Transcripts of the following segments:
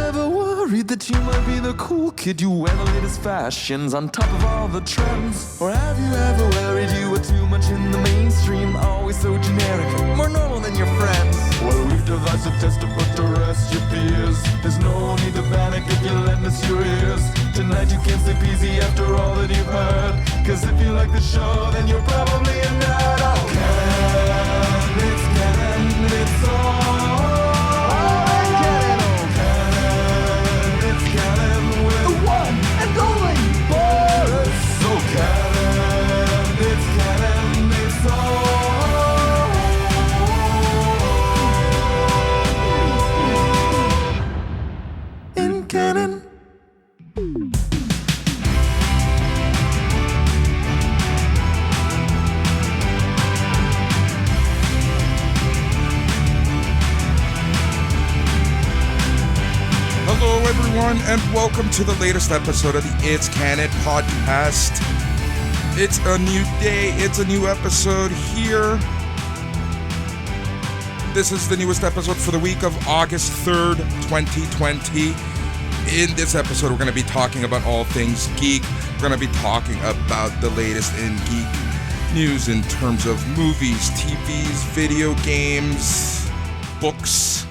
ever worried that you might be the cool kid? You wear the latest fashions on top of all the trends. Or have you ever worried you were too much in the mainstream, always so generic, more normal than your friends? Well, we've devised a test to put to rest your fears. There's no need to panic if you lend us your ears. Tonight you can't sleep easy after all that you've heard, 'cause if you like the show, then you're probably a nerd. Oh, canon, it's canon, it's all. In canon. Hello, everyone, and welcome to the latest episode of the It's Canon podcast. It's a new day, it's a new episode here. This is the newest episode for the week of August 3rd, 2020. In this episode, we're going to be talking about all things geek. We're going to be talking about the latest in geek news in terms of movies, TVs, video games, books,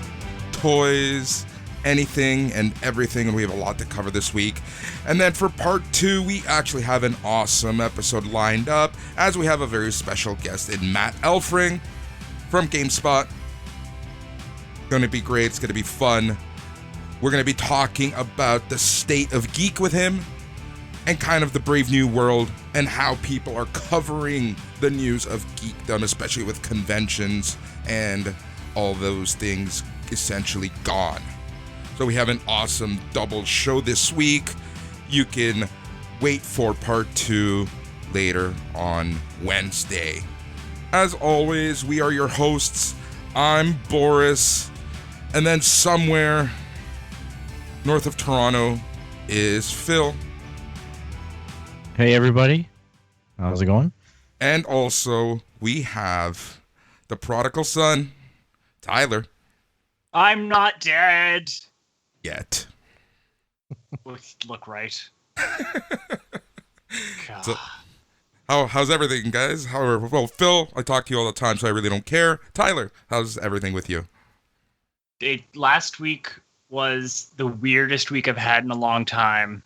toys, anything and everything, and we have a lot to cover this week. And then for part 2, we actually have an awesome episode lined up, as we have a very special guest in Matt Elfring from GameSpot. Going to be great. It's going to be fun. We're going to be talking about the state of geek with him and kind of the brave new world and how people are covering the news of geekdom, especially with conventions and all those things essentially gone. So we have an awesome double show this week. You can wait for part 2 later on Wednesday. As always, we are your hosts. I'm Boris. And then somewhere north of Toronto is Phil. Hey, everybody. How's it going? And also, we have the prodigal son, Tyler. I'm not dead. Yet. Look right. So, how's everything, guys? Well, Phil, I talk to you all the time, so I really don't care. Tyler, how's everything with you? Last week was the weirdest week I've had in a long time.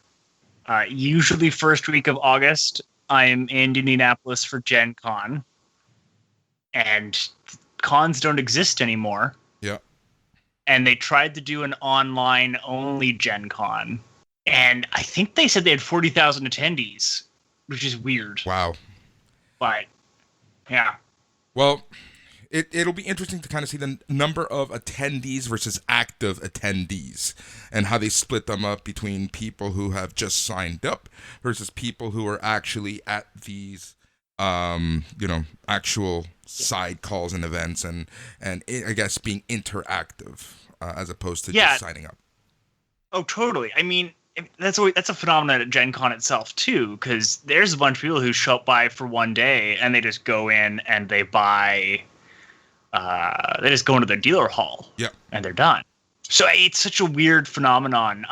Usually first week of August, I'm in Indianapolis for Gen Con. And cons don't exist anymore. Yeah. And they tried to do an online-only Gen Con. And I think they said they had 40,000 attendees, which is weird. Wow. But, yeah. Well, it'll be interesting to kind of see the number of attendees versus active attendees and how they split them up between people who have just signed up versus people who are actually at these, actual side calls and events and I guess being interactive as opposed to just signing up. Oh, totally. I mean, that's a phenomenon at Gen Con itself too, because there's a bunch of people who show up by for one day and they just go in and they buy. They just go into their dealer hall. Yeah, and they're done. So it's such a weird phenomenon.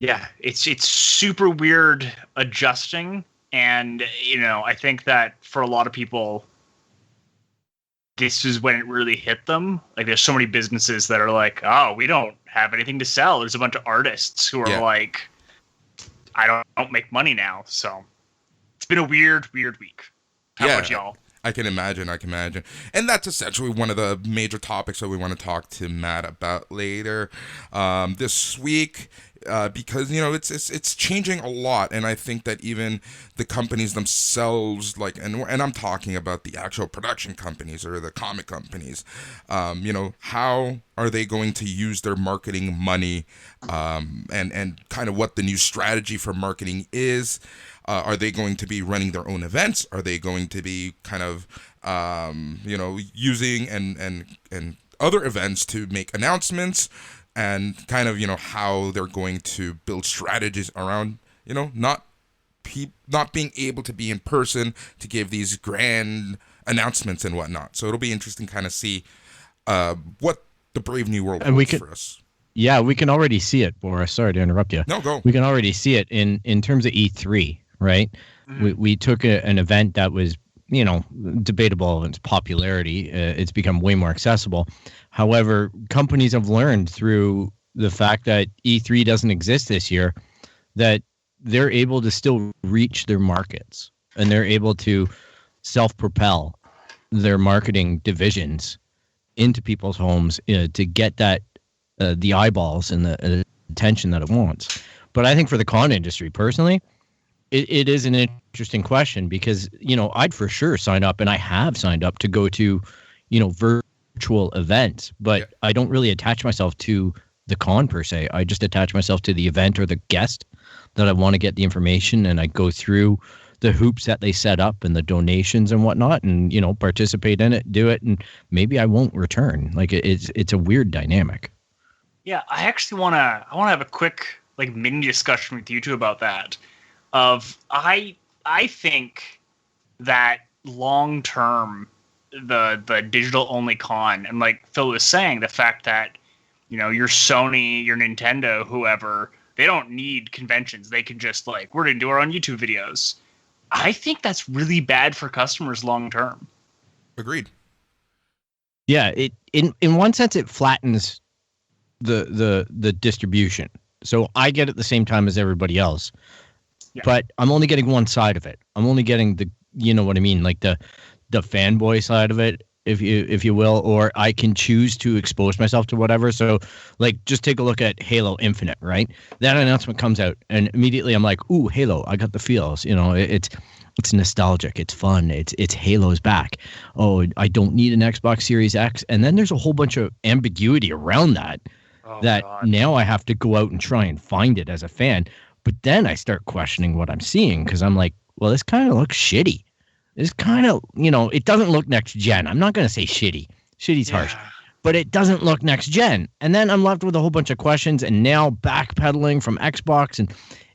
It's super weird adjusting, and I think that for a lot of people, this is when it really hit them. Like, there's so many businesses that are like, oh, we don't have anything to sell. There's a bunch of artists who are like, I don't make money now. So it's been a weird week. How about y'all? I can imagine. And that's essentially one of the major topics that we want to talk to Matt about later this week. Because it's changing a lot, and I think that even the companies themselves, and I'm talking about the actual production companies or the comic companies, how are they going to use their marketing money, and kind of what the new strategy for marketing is. Are they going to be running their own events? Are they going to be kind of using and other events to make announcements? And kind of, how they're going to build strategies around, not being able to be in person to give these grand announcements and whatnot. So it'll be interesting kind of see what the brave new world holds for us. Yeah, we can already see it, Boris. Sorry to interrupt you. No, go. We can already see it in terms of E3, right? We took an event that was, debatable in its popularity. It's become way more accessible. However, companies have learned through the fact that E3 doesn't exist this year that they're able to still reach their markets, and they're able to self-propel their marketing divisions into people's homes to get that the eyeballs and the attention that it wants. But I think for the con industry personally, it is an interesting question because, I'd for sure sign up, and I have signed up to go to, virtual events, but I don't really attach myself to the con per se. I just attach myself to the event or the guest that I want to get the information, and I go through the hoops that they set up and the donations and whatnot, and, participate in it, do it, and maybe I won't return. Like it's a weird dynamic. Yeah, I actually want to have a quick mini discussion with you two about that. I think that long term the digital only con, and like Phil was saying, the fact that your Sony, your Nintendo, whoever, they don't need conventions. They can just we're gonna do our own YouTube videos. I think that's really bad for customers long term. Agreed. Yeah, in one sense it flattens the distribution. So I get it the same time as everybody else. Yeah. But I'm only getting one side of it. I'm only getting the, what I mean, like the fanboy side of it, if you will, or I can choose to expose myself to whatever. So just take a look at Halo Infinite, right? That announcement comes out and immediately I'm like, ooh, Halo, I got the feels. It's nostalgic, it's fun, it's Halo's back. Oh, I don't need an Xbox Series X. And then there's a whole bunch of ambiguity around that. God. Now I have to go out and try and find it as a fan. But then I start questioning what I'm seeing because I'm like, well, this kind of looks shitty. This kind of, it doesn't look next gen. I'm not going to say shitty. Shitty's harsh. But it doesn't look next gen. And then I'm left with a whole bunch of questions and now backpedaling from Xbox. And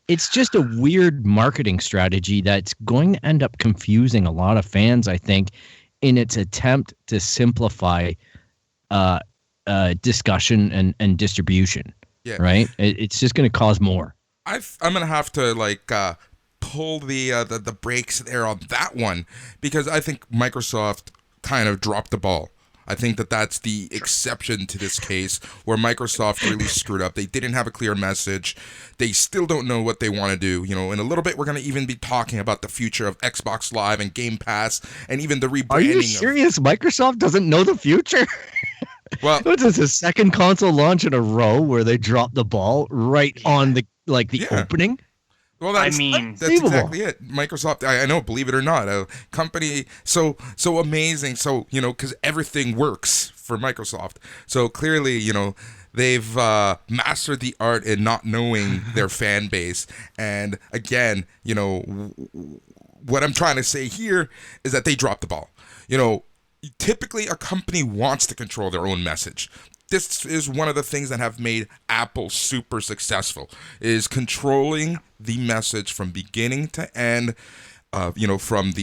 it's just a weird marketing strategy that's going to end up confusing a lot of fans, I think, in its attempt to simplify discussion and distribution. Yeah. Right? It's just going to cause more. I'm gonna have to pull the brakes there on that one because I think Microsoft kind of dropped the ball. I think that's the exception to this case where Microsoft really screwed up. They didn't have a clear message. They still don't know what they want to do. In a little bit, we're going to even be talking about the future of Xbox Live and Game Pass and even the rebranding. Are you serious? Microsoft doesn't know the future? Well, what's this, a second console launch in a row where they dropped the ball right on the opening? Well, that's exactly it. Microsoft, I know, believe it or not, a company so amazing. So, because everything works for Microsoft. So clearly, they've mastered the art in not knowing their fan base. And again, what I'm trying to say here is that they dropped the ball. Typically a company wants to control their own message. This is one of the things that have made Apple super successful, is controlling the message from beginning to end, from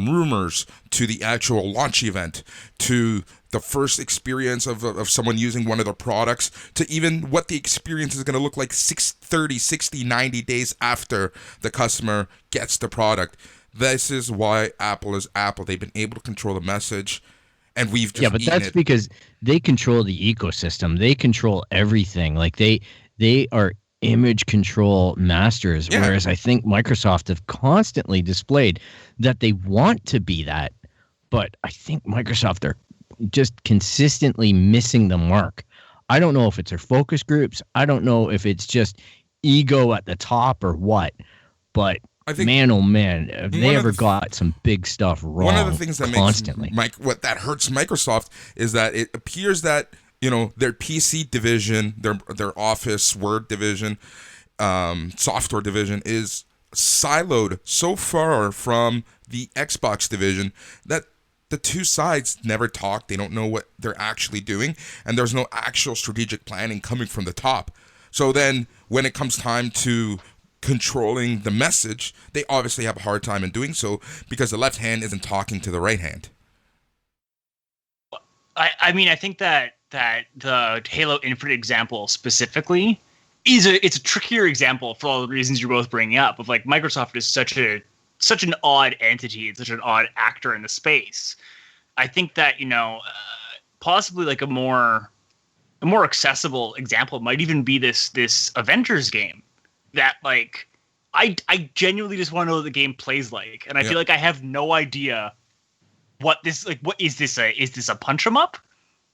rumors to the actual launch event to the first experience of someone using one of their products to even what the experience is going to look like 30, 60, 90 days after the customer gets the product. This is why Apple is Apple. They've been able to control the message. And we've just but that's because they control the ecosystem. They control everything. They are image control masters. Yeah. Whereas I think Microsoft have constantly displayed that they want to be that. But I think Microsoft are just consistently missing the mark. I don't know if it's their focus groups. I don't know if it's just ego at the top or what. But I think, man, oh man, have they ever got some big stuff wrong? One of the things that constantly what that hurts Microsoft is that it appears that their PC division, their Office Word division, software division is siloed so far from the Xbox division that the two sides never talk. They don't know what they're actually doing, and there's no actual strategic planning coming from the top. So then, when it comes time to controlling the message, they obviously have a hard time in doing so because the left hand isn't talking to the right hand. I mean, I think that the Halo Infinite example specifically it's a trickier example for all the reasons you're both bringing up. Of like Microsoft is such an odd entity, it's such an odd actor in the space. I think that possibly like a more accessible example might even be this Avengers game that like I genuinely just want to know what the game plays like, and I feel like I have no idea what this like. What is this a punch 'em up?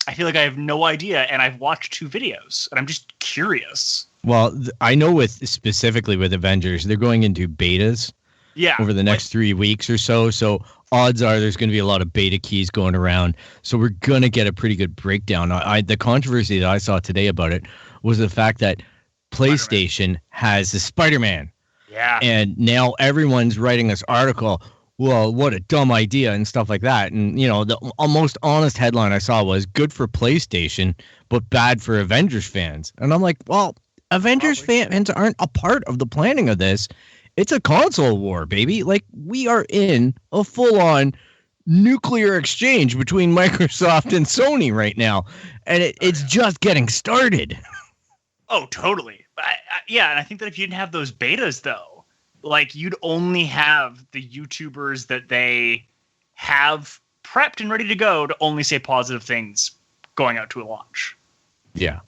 I feel like I have no idea, and I've watched 2 videos, and I'm just curious. Well, I know specifically with Avengers, they're going into betas over the next 3 weeks or so. So odds are there's going to be a lot of beta keys going around. So we're going to get a pretty good breakdown. The controversy that I saw today about it was the fact that PlayStation has the Spider-Man. Yeah. And now everyone's writing this article, well, what a dumb idea and stuff like that. And, the most honest headline I saw was good for PlayStation, but bad for Avengers fans. And I'm like, well, Avengers fans aren't a part of the planning of this. It's a console war, baby. Like, we are in a full-on nuclear exchange between Microsoft and Sony right now. And it's just getting started. Oh, totally. And I think that if you didn't have those betas, though, like you'd only have the YouTubers that they have prepped and ready to go to only say positive things going out to a launch. Yeah.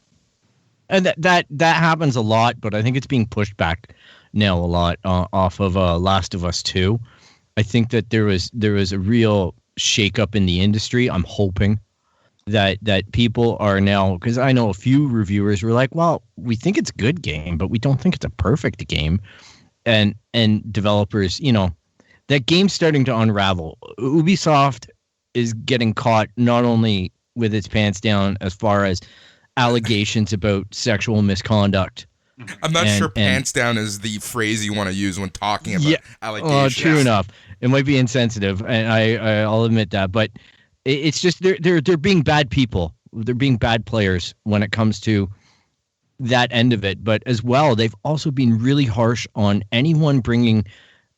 And that happens a lot, but I think it's being pushed back now a lot off of Last of Us 2. I think that there was a real shakeup in the industry. I'm hoping that people are now, because I know a few reviewers were like, well, we think it's a good game, but we don't think it's a perfect game. And developers, that game's starting to unravel. Ubisoft is getting caught not only with its pants down as far as allegations about sexual misconduct. I'm not sure pants down is the phrase you want to use when talking about allegations. True enough. It might be insensitive, and I'll admit that, but it's just they're being bad people. They're being bad players when it comes to that end of it. But as well, they've also been really harsh on anyone bringing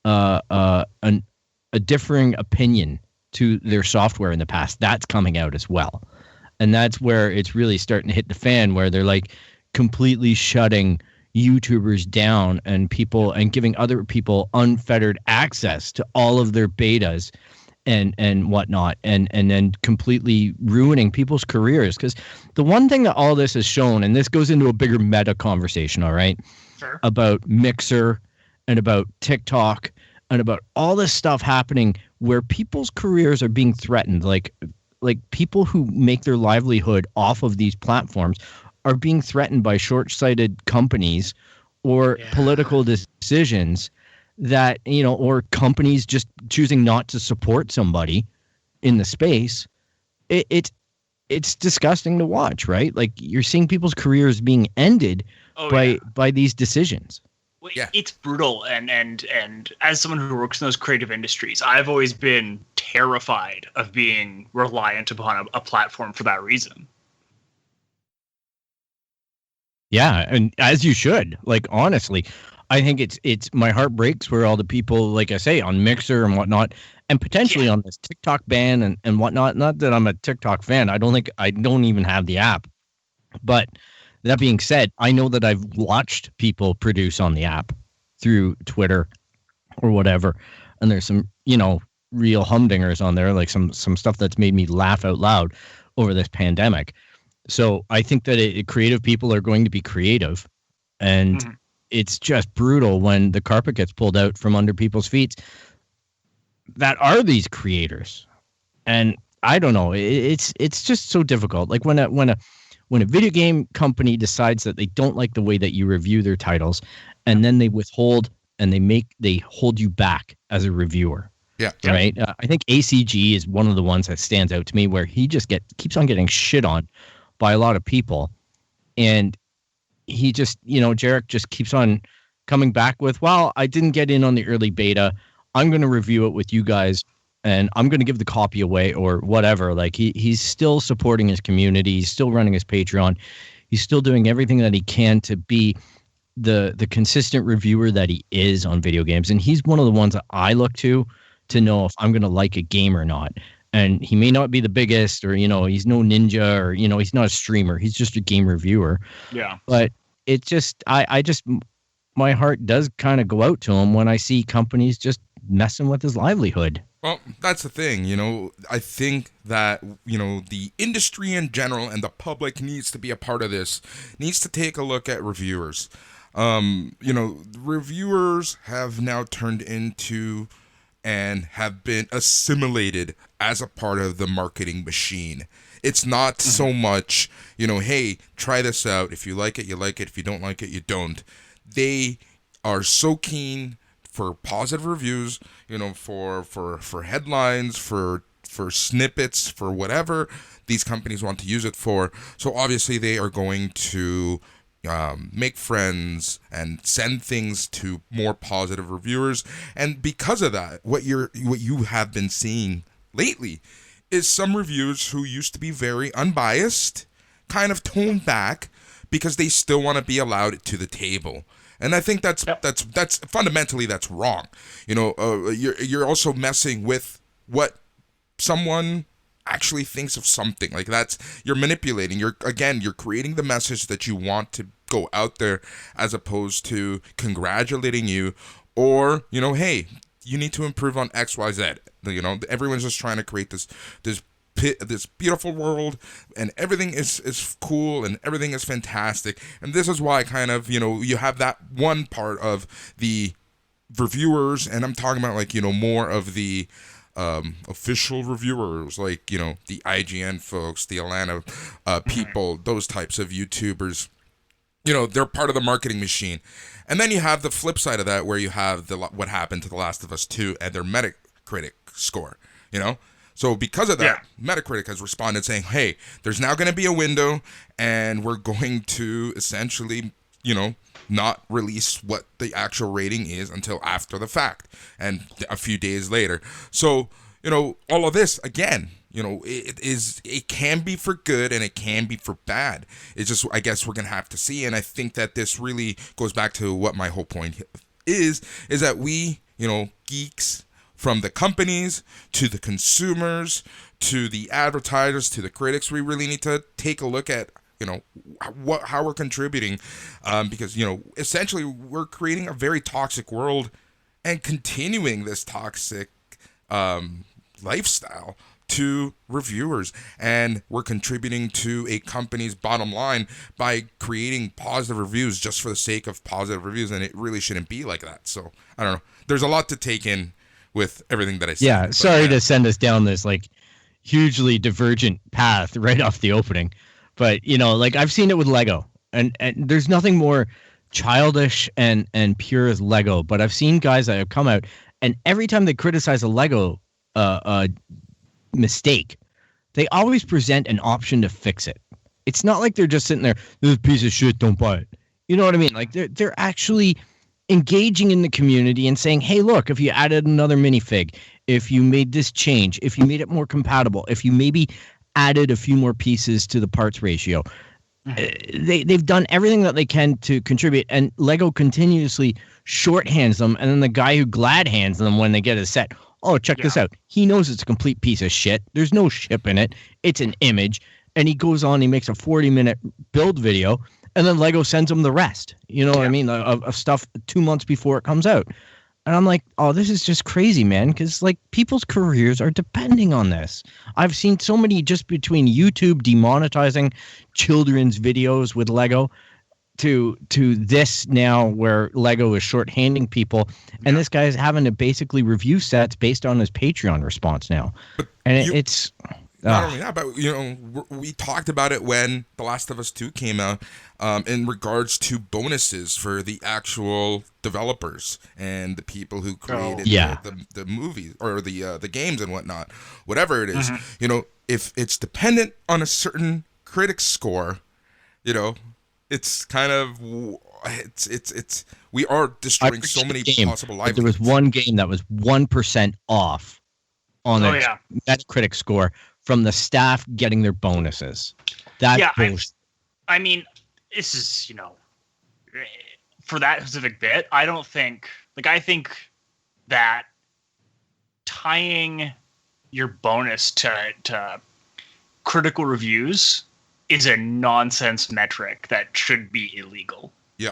a differing opinion to their software in the past. That's coming out as well. And that's where it's really starting to hit the fan, where they're like completely shutting YouTubers down and people and giving other people unfettered access to all of their betas and whatnot, and then completely ruining people's careers. Because the one thing that all this has shown, and this goes into a bigger meta conversation, all right, sure, about Mixer and about TikTok and about all this stuff happening where people's careers are being threatened, like people who make their livelihood off of these platforms are being threatened by short-sighted companies or political decisions that, or companies just choosing not to support somebody in the space. It's disgusting to watch, right? Like, you're seeing people's careers being ended by these decisions. Well, it's brutal, and as someone who works in those creative industries, I've always been terrified of being reliant upon a platform for that reason. Yeah, and as you should. Like, honestly, I think it's my heart breaks for all the people, like I say, on Mixer and whatnot, and potentially on this TikTok ban and whatnot. Not that I'm a TikTok fan. I don't even have the app. But that being said, I know that I've watched people produce on the app through Twitter or whatever, and there's some, real humdingers on there, like some stuff that's made me laugh out loud over this pandemic. So I think that creative people are going to be creative, and it's just brutal when the carpet gets pulled out from under people's feet that are these creators. And I don't know, it's just so difficult. Like when a video game company decides that they don't like the way that you review their titles, and then they withhold and they hold you back as a reviewer. Yeah. Right. I think ACG is one of the ones that stands out to me, where he just keeps on getting shit on by a lot of people. And he just, Jarek just keeps on coming back with, well, I didn't get in on the early beta. I'm going to review it with you guys, and I'm going to give the copy away or whatever. Like, he's still supporting his community. He's still running his Patreon. He's still doing everything that he can to be the consistent reviewer that he is on video games. And he's one of the ones that I look to know if I'm going to like a game or not. and he may not be the biggest, or he's no ninja, or he's not a streamer. He's just a game reviewer. Yeah. But it just, I just, my heart does kind of go out to him when I see companies just messing with his livelihood. Well, that's the thing, I think that, the industry in general and the public needs to be a part of this, needs to take a look at reviewers. Reviewers have now turned into and have been assimilated as a part of the marketing machine. It's not so much, hey, try this out. If you like it, you like it. If you don't like it, you don't. They are so keen for positive reviews, for headlines, for snippets, for whatever these companies want to use it for. So obviously they are going to make friends and send things to more positive reviewers. And because of that, what you have been seeing lately is some reviewers who used to be very unbiased kind of toned back because they still want to be allowed to the table. And I think that's fundamentally that's wrong. You're also messing with what someone actually thinks of something. Like you're manipulating. You're creating the message that you want to go out there, as opposed to congratulating you or, hey, you need to improve on X, Y, Z. Everyone's just trying to create this beautiful world, and everything is cool and everything is fantastic. And this is why kind of, you have that one part of the reviewers, and I'm talking about more of the official reviewers, the IGN folks, the Atlanta people, those types of YouTubers. They're part of the marketing machine. And then you have the flip side of that, where you have what happened to The Last of Us 2 and their Metacritic score, So because of that, Metacritic has responded saying, hey, there's now going to be a window, and we're going to essentially, not release what the actual rating is until after the fact and a few days later. So, all of this, again, it can be for good and it can be for bad. It's just, I guess we're going to have to see. And I think that this really goes back to what my whole point is that we, geeks, from the companies to the consumers to the advertisers to the critics, we really need to take a look at, how we're contributing, because, essentially we're creating a very toxic world and continuing this toxic lifestyle to reviewers, and we're contributing to a company's bottom line by creating positive reviews just for the sake of positive reviews, and it really shouldn't be like that. So I don't know. There's a lot to take in with everything that I said. Yeah, sorry to send us down this hugely divergent path right off the opening, but I've seen it with Lego, and there's nothing more childish and pure as Lego. But I've seen guys that have come out, and every time they criticize a Lego mistake, they always present an option to fix it. It's not like they're just sitting there, this is a piece of shit, don't buy it. You know what I mean? They're actually engaging in the community and saying, hey, look, if you added another minifig, if you made this change, if you made it more compatible, if you maybe added a few more pieces to the parts ratio, they've done everything that they can to contribute, and Lego continuously shorthands them, and then the guy who glad hands them when they get a set, oh, check this out. He knows it's a complete piece of shit. There's no ship in it. It's an image. And he goes on, he makes a 40-minute build video, and then Lego sends him the rest. You know what I mean? Of stuff 2 months before it comes out. And I'm like, oh, this is just crazy, man. Because people's careers are depending on this. I've seen so many just between YouTube demonetizing children's videos with Lego to this now where Lego is shorthanding people, and this guy is having to basically review sets based on his Patreon response now. And it's not only that, but we talked about it when The Last of Us 2 came out, in regards to bonuses for the actual developers and the people who created the movies or the games and whatnot, whatever it is. If it's dependent on a certain critic score, it's kind of it's we are destroying so many possible livelihoods. There was one game that was 1% off on the Metacritic score from the staff getting their bonuses. That's bullshit. I mean, this is, for that specific bit, I don't think, I think that tying, your bonus to critical reviews is a nonsense metric that should be illegal. Yeah.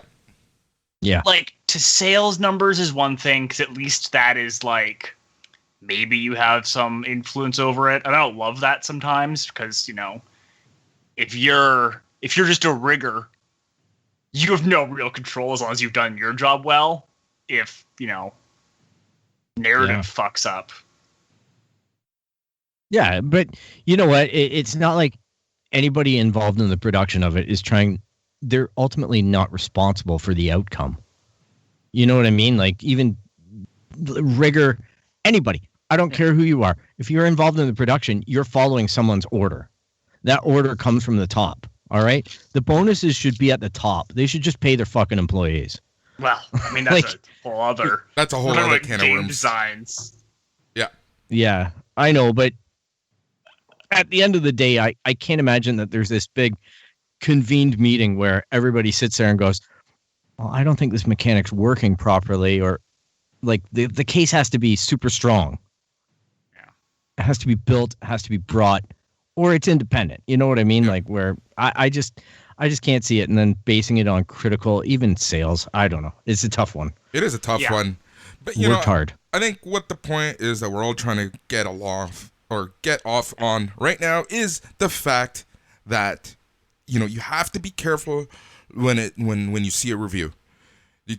Yeah. Like, to sales numbers is one thing, because at least that is like, maybe you have some influence over it. And I don't love that sometimes, because, you know, if you're just a rigger, you have no real control as long as you've done your job well. If, you know, narrative fucks up. Yeah, but you know what? It's not like anybody involved in the production of it is trying. They're ultimately not responsible for the outcome. You know what I mean? Like, even rigor, anybody. I don't care who you are. If you're involved in the production, you're following someone's order. That order comes from the top. All right? The bonuses should be at the top. They should just pay their fucking employees. Well, I mean, that's a whole other. That's a whole other like can of game worms. designs. Yeah. Yeah, I know, but at the end of the day, I can't imagine that there's this big convened meeting where everybody sits there and goes, well, I don't think this mechanic's working properly, or like the case has to be super strong. Yeah. It has to be built, has to be brought, or it's independent. You know what I mean? Yeah. Like, where I just can't see it. And then basing it on critical, even sales, I don't know. It's a tough one. It is a tough one. But you Worked know, hard. I think what the point is that we're all trying to get off on right now is the fact that, you know, you have to be careful when you see a review.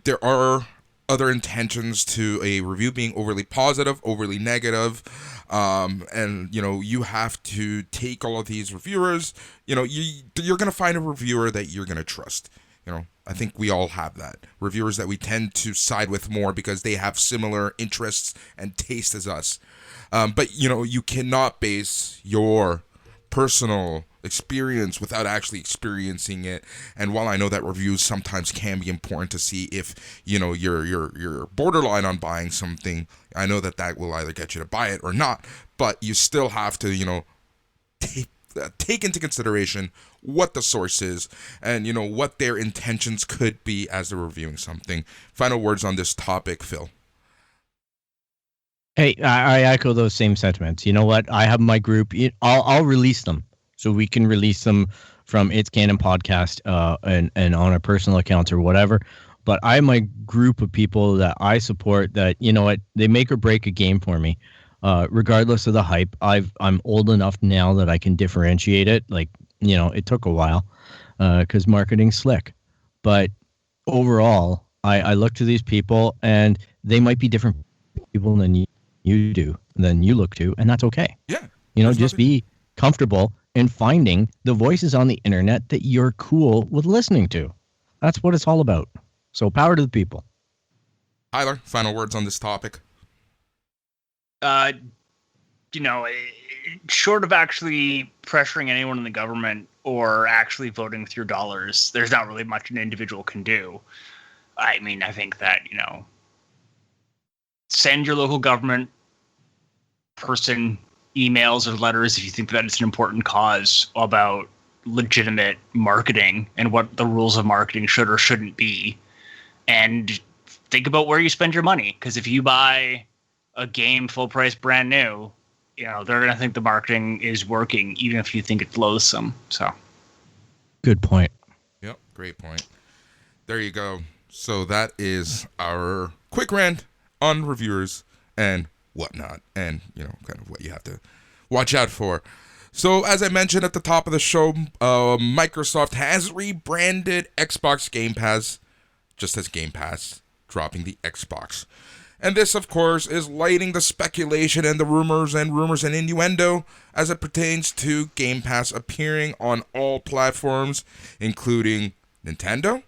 There are other intentions to a review being overly positive, overly negative, and you know, you have to take all of these reviewers. You know, you're gonna find a reviewer that you're gonna trust. You know, I think we all have that. Reviewers that we tend to side with more because they have similar interests and taste as us. But, you know, you cannot base your personal experience without actually experiencing it. And while I know that reviews sometimes can be important to see if, you know, you're borderline on buying something, I know that will either get you to buy it or not. But you still have to, you know, take into consideration what the source is and, you know, what their intentions could be as they're reviewing something. Final words on this topic, Phil. Hey, I echo those same sentiments. You know what? I have my group. I'll release them, so we can release them from It's Canon podcast and on our personal accounts or whatever. But I have my group of people that I support that, you know what, they make or break a game for me, regardless of the hype. I'm old enough now that I can differentiate it. Like, you know, it took a while because marketing's slick. But overall, I look to these people, and they might be different people than you look to, and that's okay. Yeah. You know, just be comfortable in finding the voices on the internet that you're cool with listening to. That's what it's all about. So power to the people. Tyler, final words on this topic. You know, short of actually pressuring anyone in the government or actually voting with your dollars, there's not really much an individual can do. I mean, I think that, you know, send your local government person emails or letters if you think that it's an important cause about legitimate marketing and what the rules of marketing should or shouldn't be. And think about where you spend your money. Because if you buy a game full price brand new, you know, they're going to think the marketing is working, even if you think it's loathsome. So, good point. Yep, great point. There you go. So that is our quick rant on reviewers and whatnot, and, you know, kind of what you have to watch out for. So, as I mentioned at the top of the show, Microsoft has rebranded Xbox Game Pass just as Game Pass, dropping the Xbox. And this, of course, is lighting the speculation and the rumors and innuendo as it pertains to Game Pass appearing on all platforms, including Nintendo.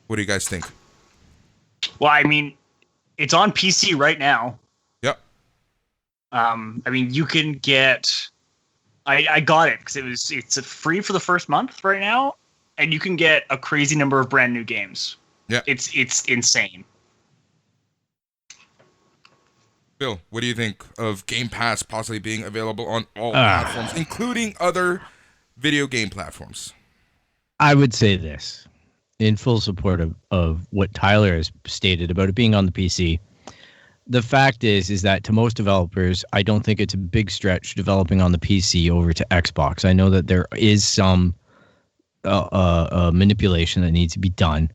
What do you guys think? Well, I mean, it's on PC right now. Yep. I mean, you can get. I got it because it's free for the first month right now, and you can get a crazy number of brand new games. Yeah. It's insane. Bill, what do you think of Game Pass possibly being available on all platforms, including other video game platforms? I would say this, in full support of what Tyler has stated about it being on the PC. the fact is that to most developers, I don't think it's a big stretch developing on the PC over to Xbox. I know that there is some manipulation that needs to be done,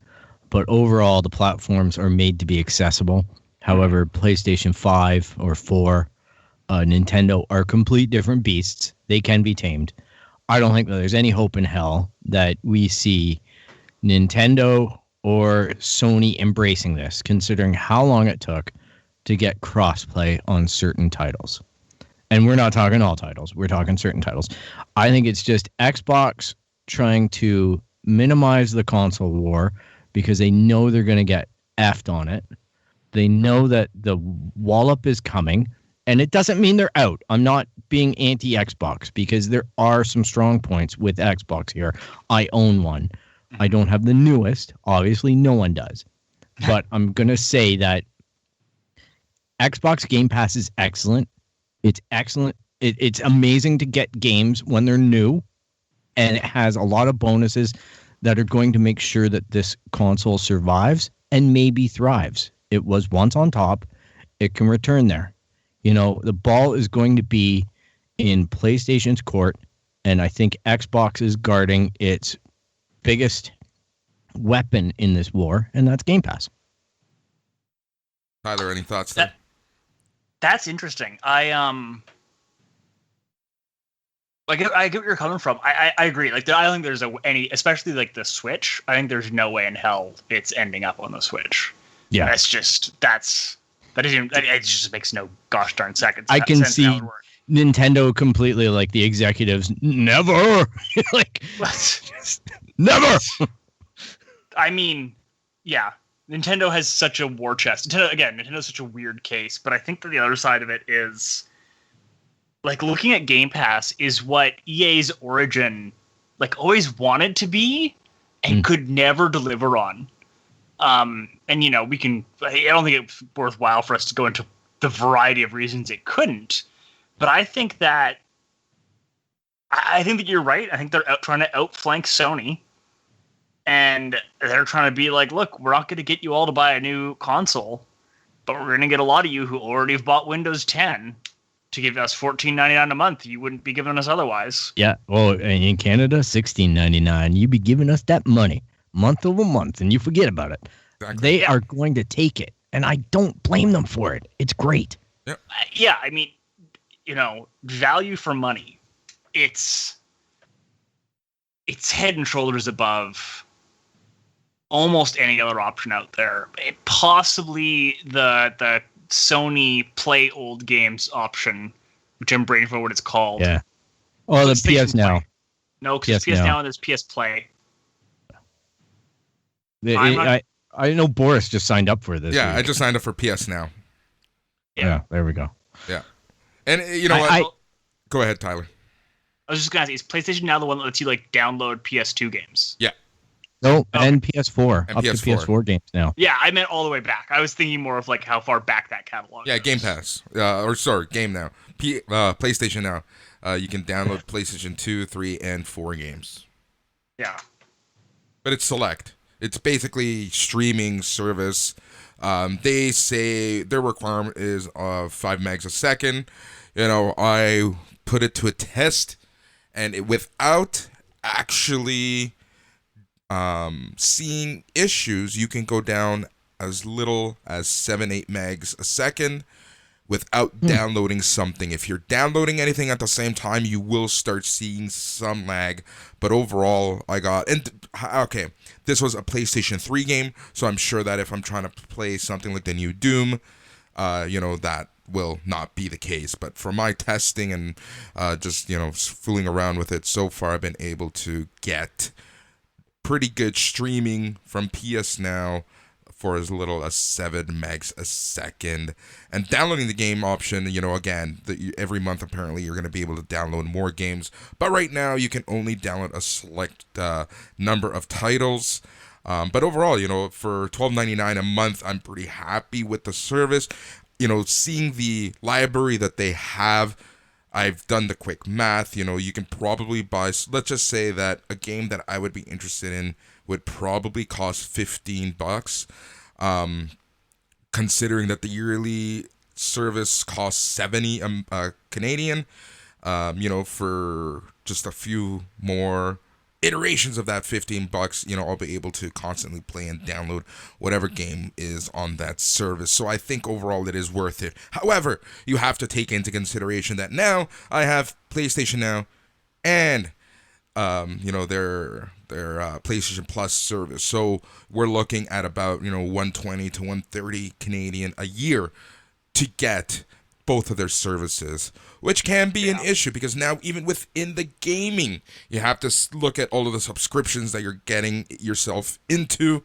but overall, the platforms are made to be accessible. However, PlayStation 5 or 4, Nintendo are complete different beasts. They can be tamed. I don't think that there's any hope in hell that we see Nintendo or Sony embracing this, considering how long it took to get crossplay on certain titles. And we're not talking all titles. We're talking certain titles. I think it's just Xbox trying to minimize the console war because they know they're going to get effed on it. They know that the wallop is coming, and it doesn't mean they're out. I'm not being anti-Xbox because there are some strong points with Xbox here. I own one. I don't have the newest. Obviously, no one does. But I'm going to say that Xbox Game Pass is excellent. It's excellent. It's amazing to get games when they're new, and it has a lot of bonuses that are going to make sure that this console survives and maybe thrives. It was once on top. It can return there. You know, the ball is going to be in PlayStation's court, and I think Xbox is guarding its biggest weapon in this war, and that's Game Pass. Tyler, any thoughts there? That's interesting. I get where you're coming from. I agree. Like, I don't think there's any, especially like the Switch. I think there's no way in hell it's ending up on the Switch. Yeah, it just makes no gosh darn sense. I can see Nintendo completely like the executives never like never. I mean, yeah, Nintendo has such a war chest. Nintendo's such a weird case, but I think that the other side of it is like looking at Game Pass is what EA's Origin like always wanted to be and could never deliver on. And you know, I don't think it's worthwhile for us to go into the variety of reasons it couldn't, but I think that you're right. I think they're trying to outflank Sony, and they're trying to be like, look, we're not going to get you all to buy a new console, but we're going to get a lot of you who already have bought Windows 10 to give us $14.99 a month. You wouldn't be giving us otherwise. Yeah. Well, in Canada, $16.99. You'd be giving us that money month over month, and you forget about it. Exactly. They are going to take it, and I don't blame them for it. It's great. Yep. Yeah, I mean, you know, value for money. It's head and shoulders above almost any other option out there. Possibly the Sony Play Old Games option, which I'm brain for what it's called. Yeah. Oh, the PS Now. No, because PS Now and there's PS Play. I know Boris just signed up for this. Yeah, week. I just signed up for PS Now. Yeah, there we go. Yeah. And you know what? Go ahead, Tyler. I was just going to ask, is PlayStation Now the one that lets you like download PS2 games? Yeah. No, and PS4. And up PS4. To PS4 games now. Yeah, I meant all the way back. I was thinking more of like how far back that catalog goes. Game Pass. Game Now. PlayStation Now. You can download PlayStation 2, 3, and 4 games. Yeah. But it's select. It's basically streaming service. They say their requirement is 5 megs a second. You know, I put it to a test, and without actually seeing issues, you can go down as little as 7-8 megs a second without downloading something. If you're downloading anything at the same time, you will start seeing some lag. But overall, this was a PlayStation 3 game, so I'm sure that if I'm trying to play something like the new Doom, that will not be the case. But for my testing and just fooling around with it so far, I've been able to get pretty good streaming from PS Now for as little as 7 megs a second. And downloading the game option, again, every month apparently you're going to be able to download more games. But right now you can only download a select number of titles. But overall, for $12.99 a month, I'm pretty happy with the service. Seeing the library that they have, I've done the quick math. You can probably buy, let's just say that a game that I would be interested in would probably cost $15. considering that the yearly service costs 70 Canadian, for just a few more iterations of that $15, I'll be able to constantly play and download whatever game is on that service. So I think overall it is worth it. However, you have to take into consideration that now I have PlayStation Now and their PlayStation Plus service. So we're looking at about 120 to 130 Canadian a year to get both of their services, which can be an issue because now even within the gaming, you have to look at all of the subscriptions that you're getting yourself into.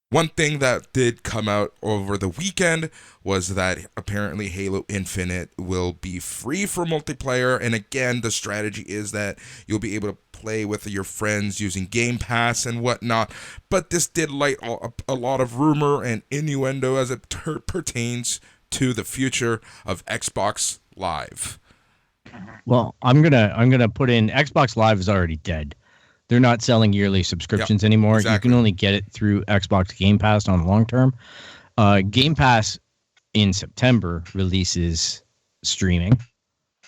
One thing that did come out over the weekend was that apparently Halo Infinite will be free for multiplayer. And again, the strategy is that you'll be able to play with your friends using Game Pass and whatnot. But this did light a lot of rumor and innuendo as it pertains to the future of Xbox Live. Well, I'm gonna put in Xbox Live is already dead. They're not selling yearly subscriptions anymore. Exactly. You can only get it through Xbox Game Pass on long term. Game Pass in September releases streaming,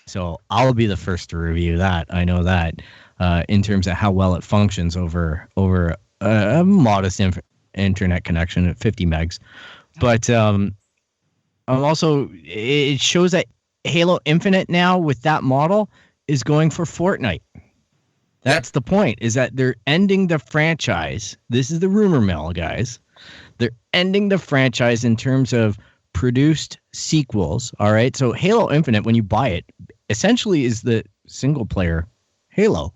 so I'll be the first to review that. I know that in terms of how well it functions over a modest internet connection at 50 megs, but it shows that Halo Infinite now with that model is going for Fortnite. That's the point, is that they're ending the franchise. This is the rumor mill, guys. They're ending the franchise in terms of produced sequels. All right. So Halo Infinite, when you buy it, essentially is the single player Halo.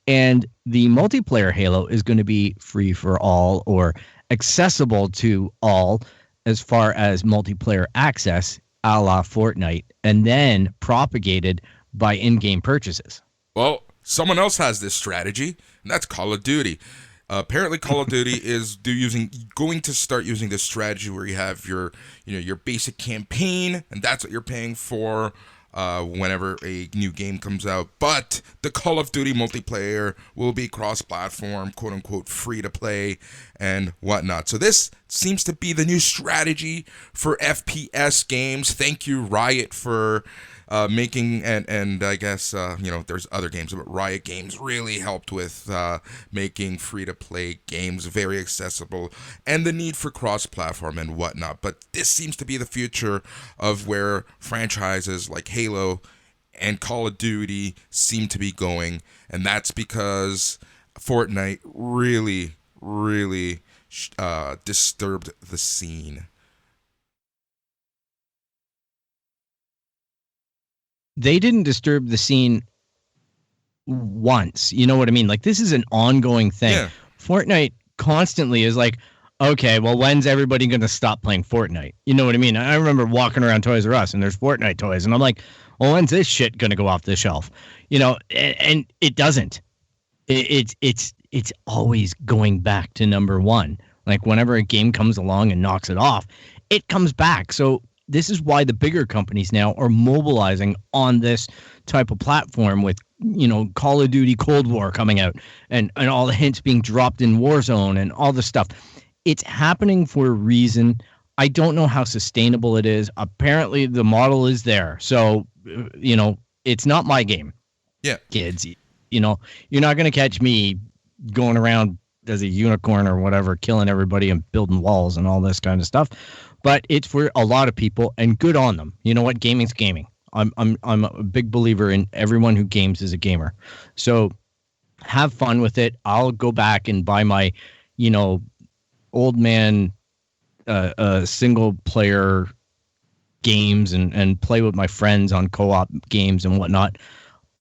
And the multiplayer Halo is going to be free for all or accessible to all as far as multiplayer access, a la Fortnite, and then propagated by in-game purchases. Well, someone else has this strategy, and that's Call of Duty. Apparently, Call of Duty is going to start using this strategy where you have your basic campaign, and that's what you're paying for whenever a new game comes out. But the Call of Duty multiplayer will be cross-platform, quote-unquote, free-to-play, and whatnot. So this seems to be the new strategy for FPS games. Thank you, Riot, for making, and I guess, there's other games, but Riot Games really helped with making free-to-play games very accessible and the need for cross-platform and whatnot. But this seems to be the future of where franchises like Halo and Call of Duty seem to be going, and that's because Fortnite really, really disturbed the scene. They didn't disturb the scene once. You know what I mean? Like, this is an ongoing thing. Yeah. Fortnite constantly is like, okay, well, when's everybody going to stop playing Fortnite? You know what I mean? I remember walking around Toys R Us and there's Fortnite toys. And I'm like, well, when's this shit going to go off the shelf? And it doesn't. It's always going back to number one. Like, whenever a game comes along and knocks it off, it comes back. So this is why the bigger companies now are mobilizing on this type of platform with, Call of Duty Cold War coming out and all the hints being dropped in Warzone and all this stuff. It's happening for a reason. I don't know how sustainable it is. Apparently the model is there. So, it's not my game. Yeah. Kids, you're not going to catch me going around as a unicorn or whatever, killing everybody and building walls and all this kind of stuff. But it's for a lot of people, and good on them. You know what? Gaming's gaming. I'm a big believer in everyone who games is a gamer. So have fun with it. I'll go back and buy my, old man single player games and play with my friends on co-op games and whatnot.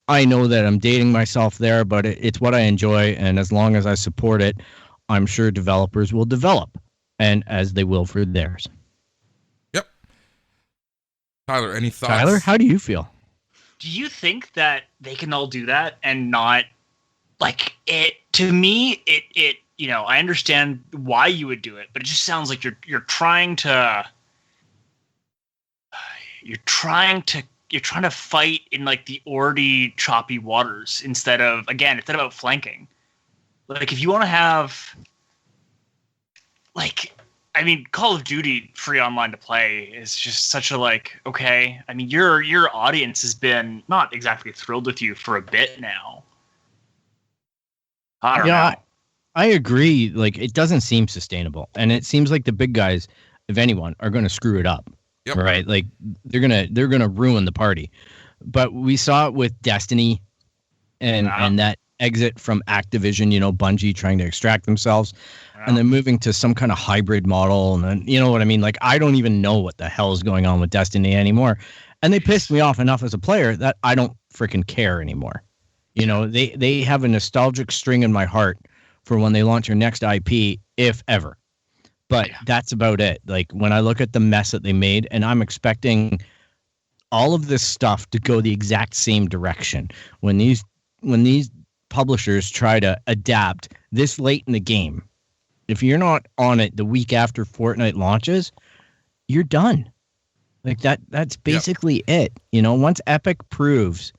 I know that I'm dating myself there, but it's what I enjoy, and as long as I support it, I'm sure developers will develop, and as they will for theirs. Tyler, any thoughts? Tyler, how do you feel? Do you think that they can all do that and not, like, it? To me, it I understand why you would do it, but it just sounds like you're trying to fight in, like, the already choppy waters instead of about flanking. Like, if you want to have, like, I mean, Call of Duty free online to play is just such a like, okay. I mean, your audience has been not exactly thrilled with you for a bit now. I don't know. I agree. Like, it doesn't seem sustainable, and it seems like the big guys, if anyone, are going to screw it up. Yep. Right? Like, they're gonna ruin the party. But we saw it with Destiny, and that exit from Activision. Bungie trying to extract themselves, and then moving to some kind of hybrid model, and then you know what I mean. Like, I don't even know what the hell is going on with Destiny anymore, and they pissed me off enough as a player that I don't freaking care anymore. They have a nostalgic string in my heart for when they launch their next IP, if ever. But that's about it. Like, when I look at the mess that they made, and I'm expecting all of this stuff to go the exact same direction. When these publishers try to adapt this late in the game, if you're not on it the week after Fortnite launches, you're done. Like, that's basically it. Once Epic proves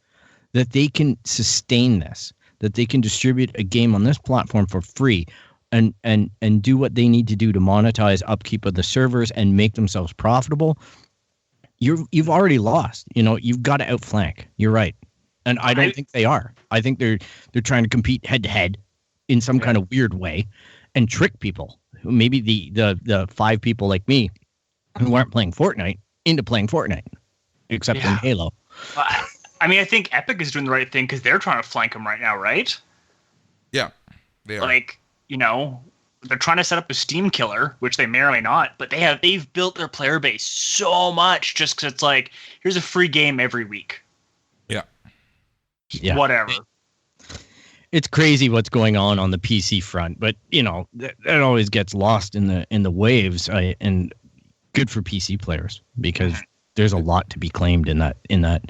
that they can sustain this, that they can distribute a game on this platform for free and do what they need to do to monetize upkeep of the servers and make themselves profitable, you've already lost. You've got to outflank. You're right. And I don't think they are. I think they're trying to compete head to head in some kind of weird way and trick people. Maybe the 5 people like me who aren't playing Fortnite into playing Fortnite, except in Halo. I mean, I think Epic is doing the right thing because they're trying to flank them right now, right? Yeah, they are. Like, they're trying to set up a Steam killer, which they may or may not, but they've built their player base so much just because it's like, here's a free game every week. Yeah. Whatever. It's crazy what's going on the PC front, but that always gets lost in the waves. And good for PC players because there's a lot to be claimed in that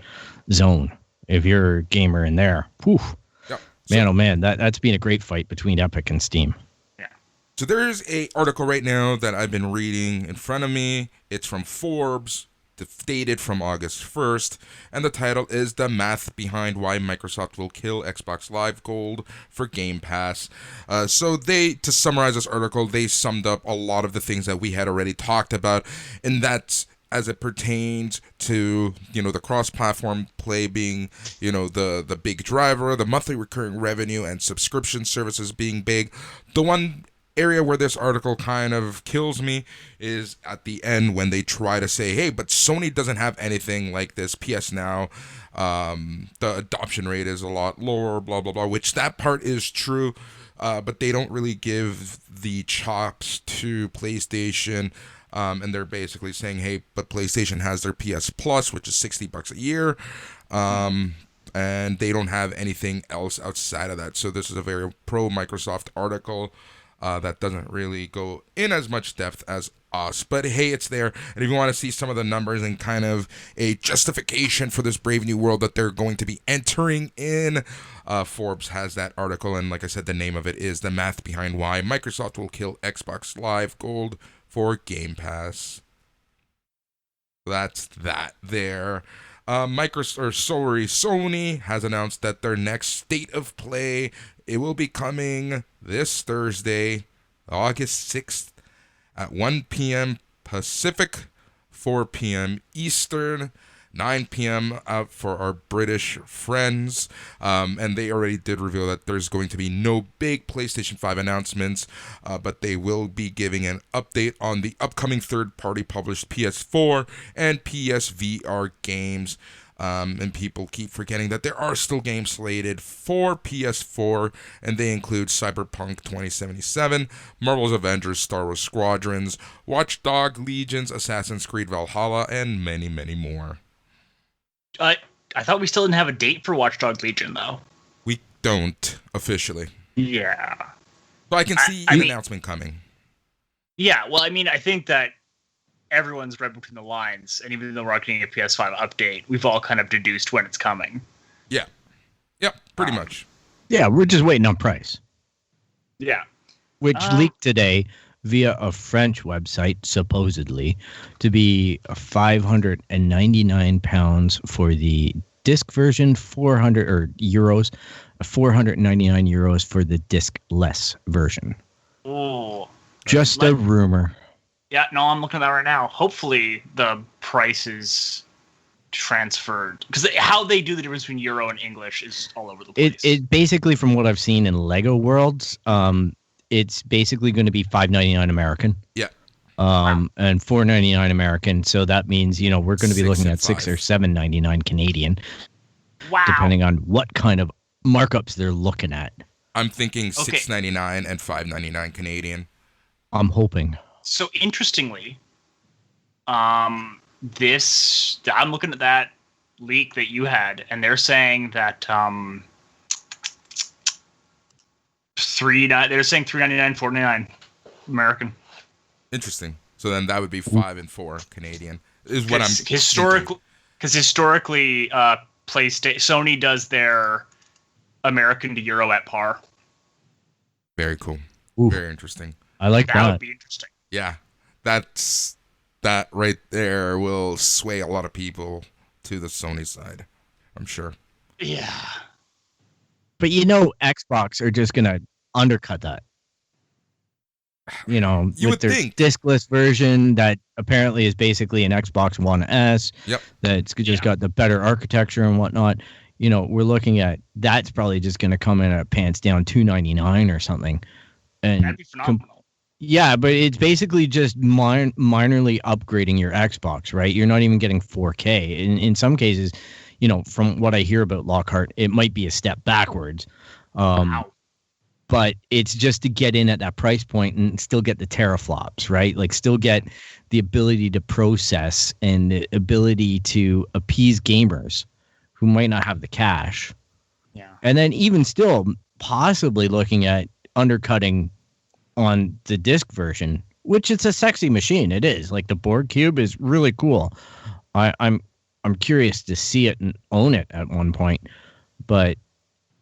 zone. If you're a gamer in there, whew, man, oh man, that's been a great fight between Epic and Steam. Yeah. So there's a article right now that I've been reading in front of me. It's from Forbes, dated from August 1st, and the title is "The Math Behind Why Microsoft Will Kill Xbox Live Gold for Game Pass." So to summarize this article, they summed up a lot of the things that we had already talked about, and that's as it pertains to, the cross-platform play being, the big driver, the monthly recurring revenue and subscription services being big. The one area where this article kind of kills me is at the end when they try to say, hey, but Sony doesn't have anything like this. PS Now, the adoption rate is a lot lower, blah, blah, blah, which that part is true. But they don't really give the chops to PlayStation. And they're basically saying, hey, but PlayStation has their PS Plus, which is $60 a year. And they don't have anything else outside of that. So this is a very pro-Microsoft article that doesn't really go in as much depth as us. But hey, it's there. And if you want to see some of the numbers and kind of a justification for this brave new world that they're going to be entering in, Forbes has that article. And like I said, the name of it is "The Math Behind Why Microsoft Will Kill Xbox Live Gold for Game Pass." That's that there. Sony has announced that their next State of Play, it will be coming this Thursday, August 6th at 1 p.m. Pacific, 4 p.m. Eastern, 9 p.m. out for our British friends. And they already did reveal that there's going to be no big PlayStation 5 announcements, but they will be giving an update on the upcoming third-party published PS4 and PSVR games. And people keep forgetting that there are still games slated for PS4, and they include Cyberpunk 2077, Marvel's Avengers, Star Wars Squadrons, Watch Dogs Legions, Assassin's Creed Valhalla, and many, many more. I thought we still didn't have a date for Watch Dogs Legion, though. We don't, officially. Yeah. So I can see an announcement coming. Yeah, well, I mean, I think that everyone's read between the lines, and even though we're not getting a PS5 update, we've all kind of deduced when it's coming. Yeah. Yep, pretty much. Yeah, we're just waiting on price. Yeah. Which leaked today via a French website, supposedly, to be £599 for the disc version, 499 euros for the disc-less version. Oh. Just a rumor. Yeah, no, I'm looking at that right now. Hopefully the price is transferred, because how they do the difference between euro and English is all over the place. It basically, from what I've seen in Lego Worlds, it's basically going to be $5.99 American. Yeah. And $4.99 American. So that means, we're going to be looking at $6 or $7.99 Canadian. Wow. Depending on what kind of markups they're looking at. I'm thinking $6.99 and $5.99 Canadian. I'm hoping. So interestingly, I'm looking at that leak that you had, and they're saying that they're saying $3.99, $4.99 American. Interesting. So then that would be 5 and 4 Canadian. Is what I'm historically, because historically, Sony does their American to Euro at par. Very cool. Ooh. Very interesting. I like that. That would be interesting. Yeah, that right there will sway a lot of people to the Sony side, I'm sure. Yeah. But Xbox are just going to undercut that. You with would their think. diskless version that apparently is basically an Xbox One S. Yep. That's just got the better architecture and whatnot. We're looking at that's probably just going to come in at pants down $2.99 or something. And that'd be phenomenal. Yeah, but it's basically just minorly upgrading your Xbox, right? You're not even getting 4K. In some cases, from what I hear about Lockhart, it might be a step backwards. Wow. But it's just to get in at that price point and still get the teraflops, right? Like still get the ability to process and the ability to appease gamers who might not have the cash. Yeah. And then even still possibly looking at undercutting on the disc version, which it's a sexy machine. It is. Like the board cube is really cool. I'm curious to see it and own it at one point. But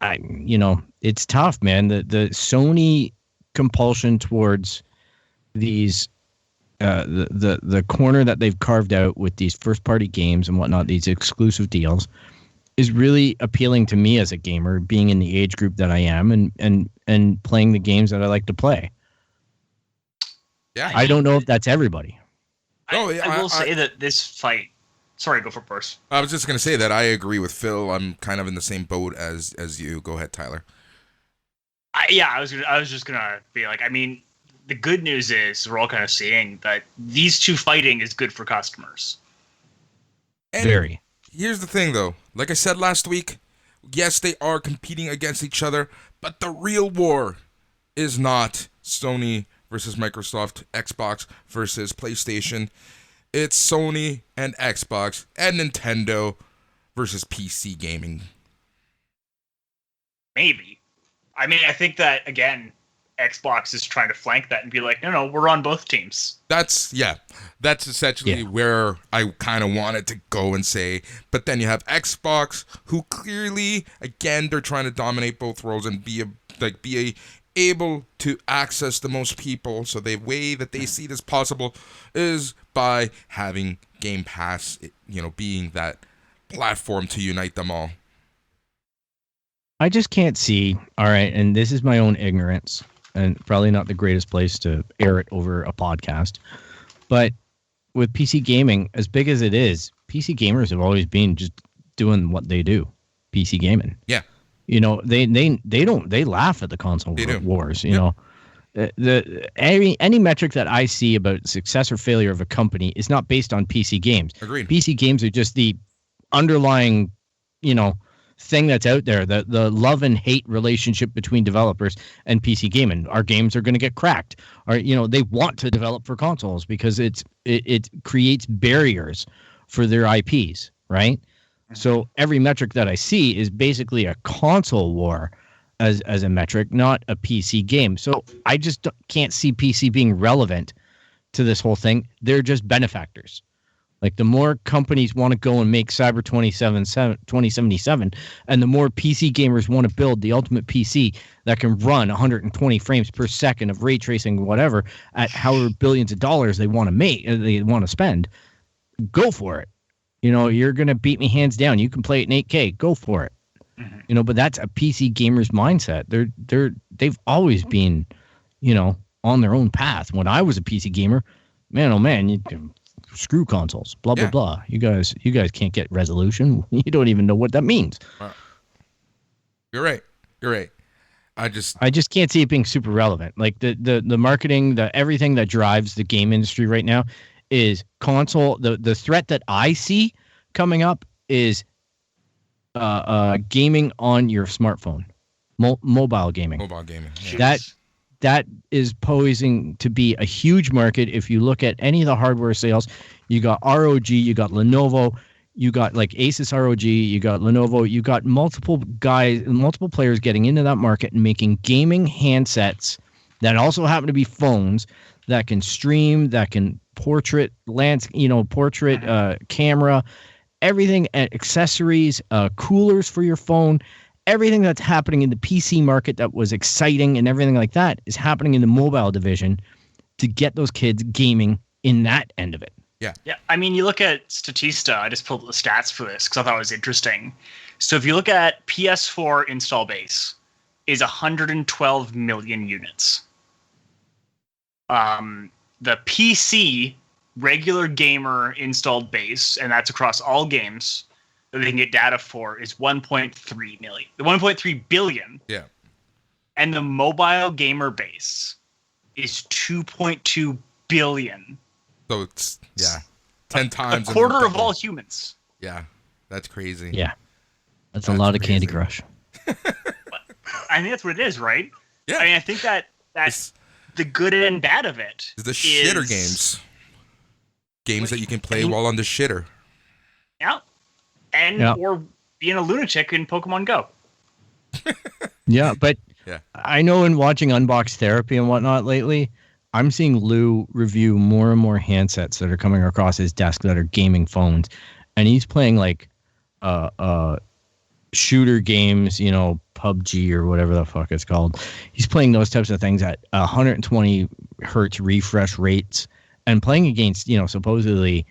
it's tough, man. The Sony compulsion towards these the corner that they've carved out with these first party games and whatnot, these exclusive deals, is really appealing to me as a gamer, being in the age group that I am and playing the games that I like to play. Yeah. I don't know if that's everybody. I will say that this fight. Sorry, go for Boris. I was just gonna say that I agree with Phil. I'm kind of in the same boat as you. Go ahead, Tyler. I was just gonna be like, the good news is we're all kind of seeing that these two fighting is good for customers. And Very. Here's the thing, though. Like I said last week, yes, they are competing against each other, but the real war is not Sony versus Microsoft, Xbox versus PlayStation. It's Sony and Xbox and Nintendo versus PC gaming. Maybe. I think that, again, Xbox is trying to flank that and be like, no, we're on both teams. That's essentially where I kind of wanted to go and say. But then you have Xbox, who clearly, again, they're trying to dominate both worlds and be able to access the most people. So the way that they see this possible is by having Game Pass, being that platform to unite them all. I just can't see. All right, and this is my own ignorance, and probably not the greatest place to air it over a podcast. But with PC gaming, as big as it is, PC gamers have always been just doing what they do. PC gaming. Yeah. They laugh at the console wars. Any metric that I see about success or failure of a company is not based on PC games. Agreed. PC games are just the underlying, thing that's out there. The love and hate relationship between developers and PC gaming. Our games are going to get cracked. Or they want to develop for consoles because it creates barriers for their IPs, right? So every metric that I see is basically a console war as a metric, not a PC game. So I just can't see PC being relevant to this whole thing. They're just benefactors. Like the more companies want to go and make Cyber 2077 and the more PC gamers want to build the ultimate PC that can run 120 frames per second of ray tracing, whatever, at however billions of dollars they want to spend, go for it. You're going to beat me hands down. You can play it in 8K. Go for it. Mm-hmm. But that's a PC gamer's mindset. They've always been, on their own path. When I was a PC gamer, man, oh man, you can screw consoles, blah blah blah. You guys can't get resolution. You don't even know what that means. You're right. I just can't see it being super relevant. Like the marketing, the everything that drives the game industry right now is console. The threat that I see coming up is gaming on your smartphone, mobile gaming. Yeah. That is posing to be a huge market. If you look at any of the hardware sales, you got ROG, you got Lenovo, you got like Asus ROG, you got Lenovo, you got multiple players getting into that market and making gaming handsets that also happen to be phones that can stream, that can portrait camera, everything, accessories, coolers for your phone. Everything that's happening in the PC market that was exciting and everything like that is happening in the mobile division to get those kids gaming in that end of it. Yeah. I mean, you look at Statista. I just pulled up the stats for this because I thought it was interesting. So if you look at PS4 install base is 112 million units. The PC regular gamer installed base, and that's across all games that they can get data for, is 1.3 million. The 1.3 billion. Yeah. And the mobile gamer base is 2.2 billion. So it's 10 times a quarter of all humans. Yeah. That's crazy. Yeah. That's a lot of Candy Crush. I think that's what it is, right? Yeah. I mean, I think that's the good and bad of it. The shitter games. Games that you can play while on the shitter. Yeah. Or being a lunatic in Pokemon Go. Yeah, but I know in watching Unbox Therapy and whatnot lately, I'm seeing Lou review more and more handsets that are coming across his desk that are gaming phones. And he's playing like shooter games, PUBG or whatever the fuck it's called. He's playing those types of things at 120 hertz refresh rates and playing against, supposedly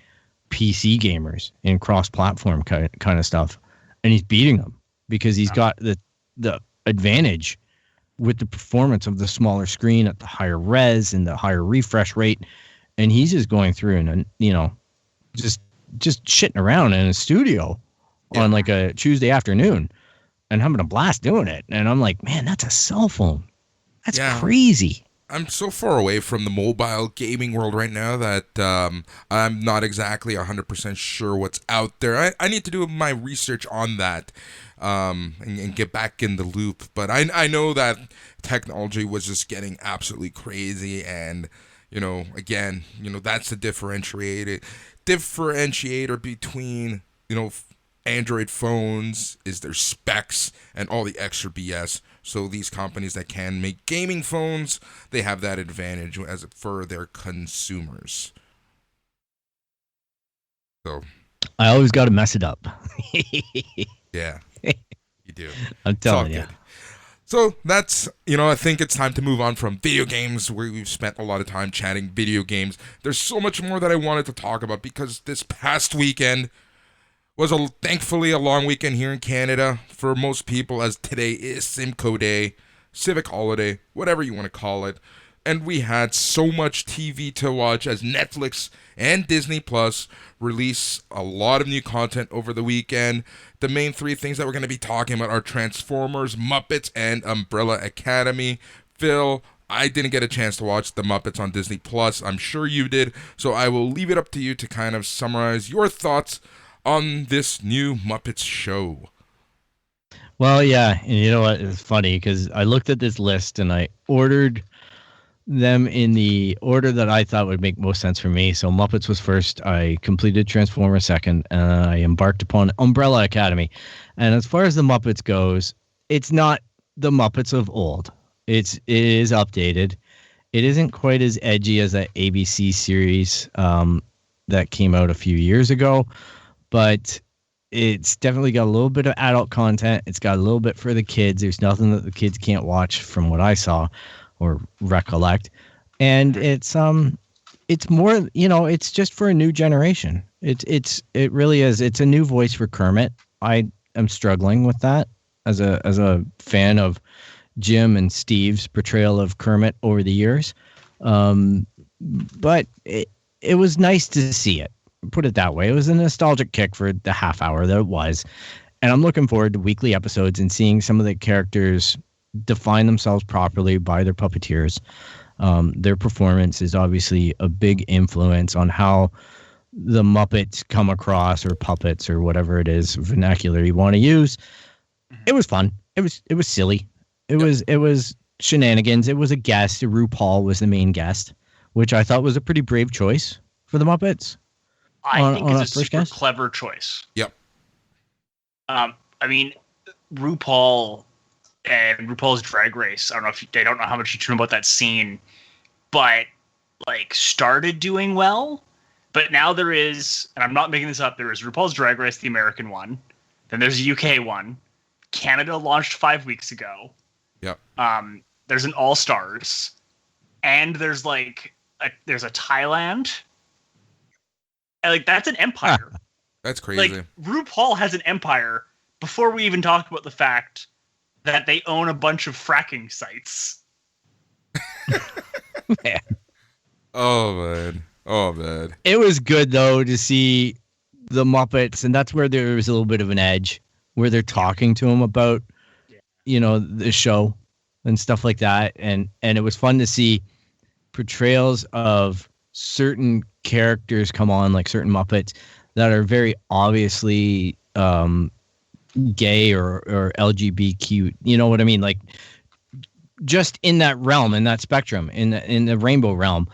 PC gamers in cross-platform kind of stuff, and he's beating them because he's got the advantage with the performance of the smaller screen at the higher res and the higher refresh rate, and he's just going through and just shitting around in a studio on like a Tuesday afternoon and having a blast doing it. And I'm like, man, that's a cell phone. That's crazy. I'm so far away from the mobile gaming world right now that I'm not exactly 100% sure what's out there. I need to do my research on that and get back in the loop. But I know that technology was just getting absolutely crazy. And, again, that's the differentiator between, Android phones is their specs and all the extra BS. So these companies that can make gaming phones, they have that advantage as for their consumers. So I always got to mess it up. Yeah, you do. I'm telling you. Good. So that's, I think it's time to move on from video games, where we've spent a lot of time chatting video games. There's so much more that I wanted to talk about because this past weekend was thankfully a long weekend here in Canada for most people, as today is Simcoe Day, civic holiday, whatever you want to call it. And we had so much TV to watch as Netflix and Disney Plus release a lot of new content over the weekend. The main three things that we're going to be talking about are Transformers, Muppets, and Umbrella Academy. Phil, I didn't get a chance to watch the Muppets on Disney Plus. I'm sure you did. So I will leave it up to you to kind of summarize your thoughts on this new Muppets show. Well, yeah, and you know what? It's funny because I looked at this list and I ordered them in the order that I thought would make most sense for me. So Muppets was first. I completed Transformers second, and I embarked upon Umbrella Academy. And as far as the Muppets goes, it's not the Muppets of old. It is updated. It isn't quite as edgy as that ABC series that came out a few years ago. But it's definitely got a little bit of adult content. It's got a little bit for the kids. There's nothing that the kids can't watch from what I saw or recollect. And it's more, it's just for a new generation. It really is. It's a new voice for Kermit. I am struggling with that as a fan of Jim and Steve's portrayal of Kermit over the years. But it was nice to see it. Put it that way. It was a nostalgic kick for the half hour that it was. And I'm looking forward to weekly episodes and seeing some of the characters define themselves properly by their puppeteers. Their performance is obviously a big influence on how the Muppets come across, or puppets, or whatever it is vernacular you want to use. It was fun. It was silly. It was shenanigans. It was a guest. RuPaul was the main guest, which I thought was a pretty brave choice for the Muppets. I think it's a super clever choice. Yep. I mean, RuPaul and RuPaul's Drag Race. I don't know how much you know about that scene, but like started doing well. But now there is, and I'm not making this up, there is RuPaul's Drag Race, the American one. Then there's a UK one. Canada launched 5 weeks ago. Yep. There's an All Stars, and there's there's a Thailand. And, like, that's an empire. That's crazy. Like, RuPaul has an empire before we even talk about the fact that they own a bunch of fracking sites. Man. Oh man. It was good though to see the Muppets, and that's where there was a little bit of an edge, where they're talking to him about, the show and stuff like that, and it was fun to see portrayals of certain characters come on, like certain Muppets that are very obviously gay or LGBTQ. You know what I mean? Like, just in that realm, in that spectrum, in the rainbow realm,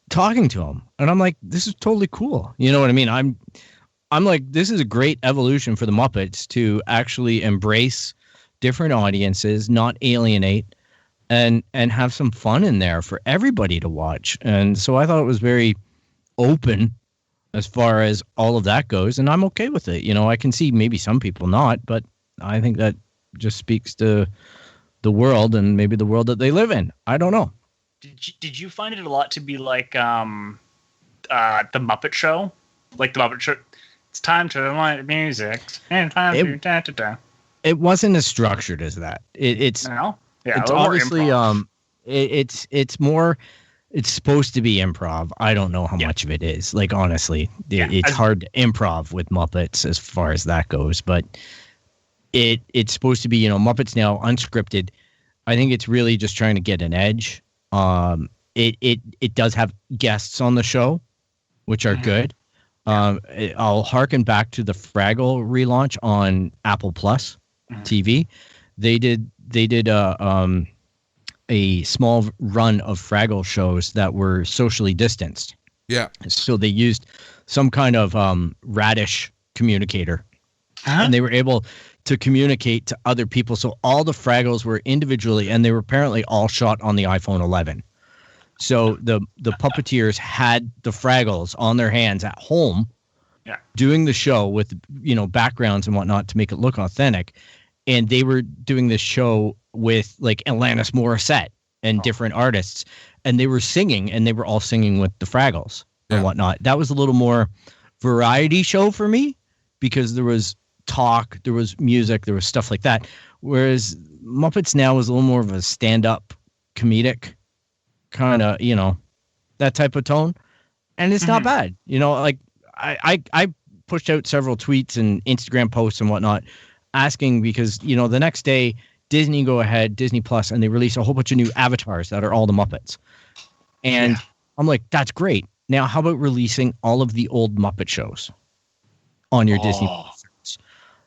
talking to him, and I'm like, this is totally cool. You know what I mean? I'm like, this is a great evolution for the Muppets to actually embrace different audiences, not alienate, and have some fun in there for everybody to watch. And so I thought it was very open as far as all of that goes, and I'm okay with it. I can see maybe some people not, but I think that just speaks to the world, and maybe the world that they live in. I don't know. Did you find it a lot to be like the Muppet Show? Like the Muppet Show, it's time to light music and time to da-da-da. It wasn't as structured as that. It's obviously it's more. It's supposed to be improv. I don't know how much of it is. Like, honestly, it's hard to improv with Muppets as far as that goes. But it's supposed to be, Muppets Now, unscripted. I think it's really just trying to get an edge. It does have guests on the show, which are good. I'll harken back to the Fraggle relaunch on Apple Plus TV. They did a small run of Fraggle shows that were socially distanced. Yeah. So they used some kind of radish communicator, and they were able to communicate to other people. So all the Fraggles were individually, and they were apparently all shot on the iPhone 11. So the puppeteers had the Fraggles on their hands at home, doing the show with backgrounds and whatnot to make it look authentic, and they were doing this show with like Alanis Morissette and different artists, and they were singing, and they were all singing with the Fraggles and whatnot. That was a little more variety show for me, because there was talk, there was music, there was stuff like that. Whereas Muppets Now was a little more of a stand-up comedic kind of, that type of tone. And it's not bad. Like I pushed out several tweets and Instagram posts and whatnot asking, because, the next day Disney go ahead, Disney Plus, and they release a whole bunch of new avatars that are all the Muppets. And I'm like, that's great. Now, how about releasing all of the old Muppet shows on your Disney Plus?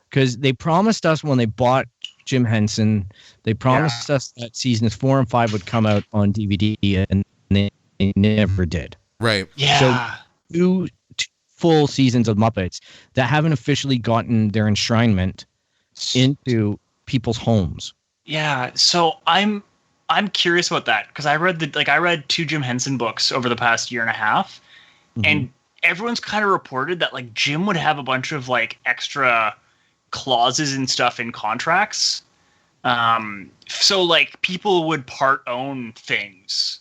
Because they promised us when they bought Jim Henson, they promised us that seasons 4 and 5 would come out on DVD, and they never did. Right. Yeah. So two full seasons of Muppets that haven't officially gotten their enshrinement into people's homes. Yeah. So I'm curious about that, because I read 2 Jim Henson books over the past year and a half, and everyone's kind of reported that like Jim would have a bunch of like extra clauses and stuff in contracts. So like people would part own things,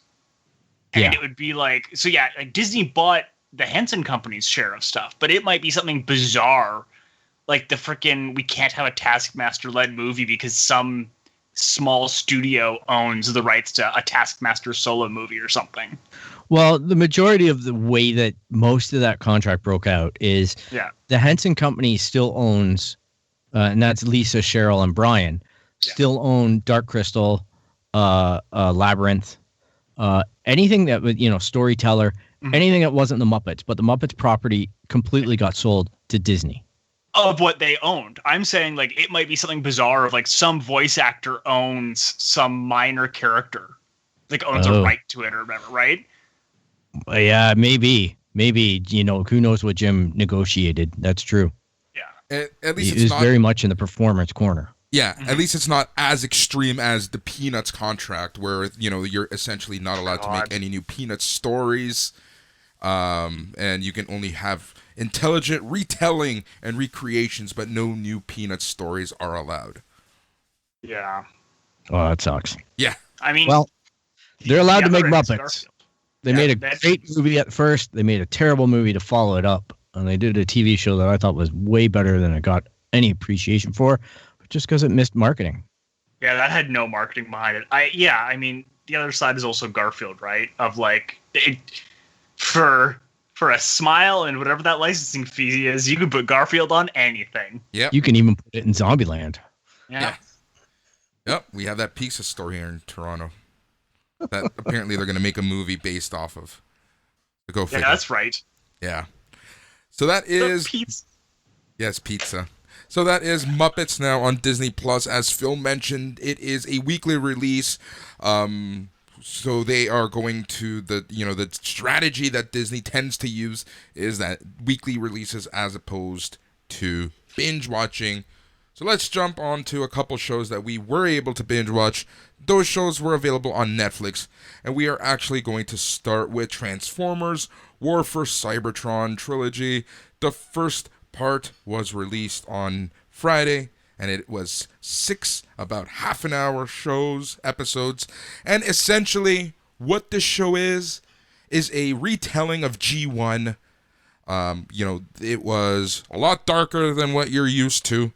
and it would be like, so like Disney bought the Henson Company's share of stuff, but it might be something bizarre, like the freaking, we can't have a Taskmaster led movie because some small studio owns the rights to a Taskmaster solo movie or something. Well, the majority of the way that most of that contract broke out is the Henson Company still owns, and that's Lisa, Cheryl, and Brian, still own Dark Crystal, Labyrinth, anything that was, Storyteller, anything that wasn't the Muppets. But the Muppets property completely got sold to Disney. Of what they owned. I'm saying, like, it might be something bizarre of, like, some voice actor owns some minor character. Like, owns a right to it or whatever, right? Yeah, maybe. Who knows what Jim negotiated. That's true. Yeah. At least it's very much in the performance corner. Yeah, at least it's not as extreme as the Peanuts contract, where you're essentially not allowed to make any new Peanuts stories, and you can only have intelligent retelling and recreations, but no new Peanuts stories are allowed. Yeah. Oh, that sucks. Yeah. I mean, well, they're allowed to make Muppets. They made a great movie at first. They made a terrible movie to follow it up, and they did a TV show that I thought was way better than it got any appreciation for, just because it missed marketing. Yeah, that had no marketing behind it. I mean, the other side is also Garfield, right? Of like, for a smile and whatever that licensing fee is, you could put Garfield on anything. Yeah. You can even put it in Zombieland. Yeah. Yep, we have that pizza store here in Toronto that apparently they're going to make a movie based off of. Go figure. Yeah, that's right. Yeah. So that is... Pizza. Yes, pizza. So that is Muppets Now on Disney Plus. As Phil mentioned, it is a weekly release. So they are going to the strategy that Disney tends to use is that weekly releases as opposed to binge watching. So let's jump on to a couple shows that we were able to binge watch. Those shows were available on Netflix, and we are actually going to start with Transformers War for Cybertron trilogy. The first part was released on Friday, and it was 6 about half an hour episodes, and essentially what this show is a retelling of G1. It was a lot darker than what you're used to.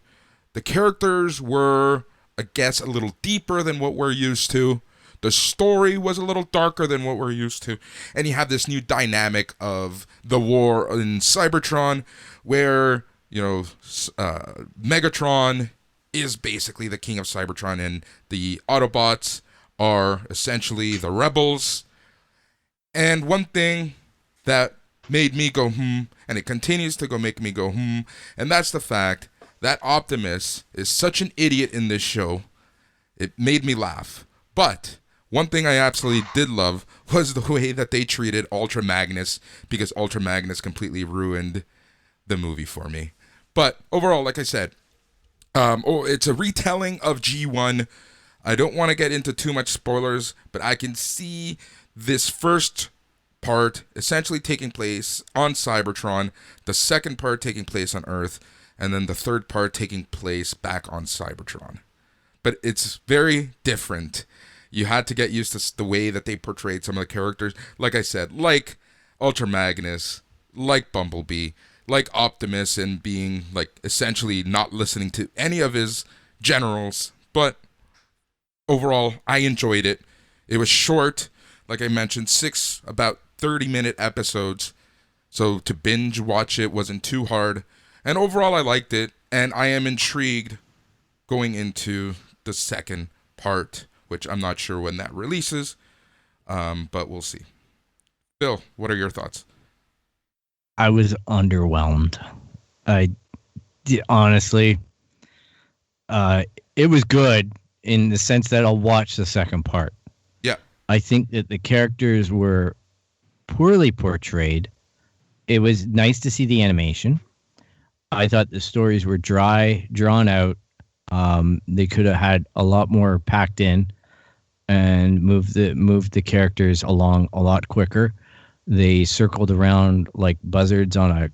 The characters were, I guess, a little deeper than what we're used to. The story was a little darker than what we're used to. And you have this new dynamic of the war in Cybertron where, Megatron is basically the king of Cybertron and the Autobots are essentially the rebels. And one thing that made me go, and it continues to make me go, and that's the fact that Optimus is such an idiot in this show. It made me laugh. But one thing I absolutely did love was the way that they treated Ultra Magnus, because Ultra Magnus completely ruined the movie for me. But overall, like I said, it's a retelling of G1. I don't want to get into too much spoilers, but I can see this first part essentially taking place on Cybertron, the second part taking place on Earth, and then the third part taking place back on Cybertron. But it's very different. You had to get used to the way that they portrayed some of the characters. Like I said, like Ultra Magnus, like Bumblebee, like Optimus, and being like essentially not listening to any of his generals. But overall, I enjoyed it. It was short, like I mentioned, 6 about 30-minute episodes. So to binge watch it wasn't too hard. And overall, I liked it, and I am intrigued going into the second part, which I'm not sure when that releases, but we'll see. Bill, what are your thoughts? I was underwhelmed. Honestly, it was good in the sense that I'll watch the second part. Yeah. I think that the characters were poorly portrayed. It was nice to see the animation. I thought the stories were dry, drawn out. They could have had a lot more packed in and moved the characters along a lot quicker. They circled around like buzzards on a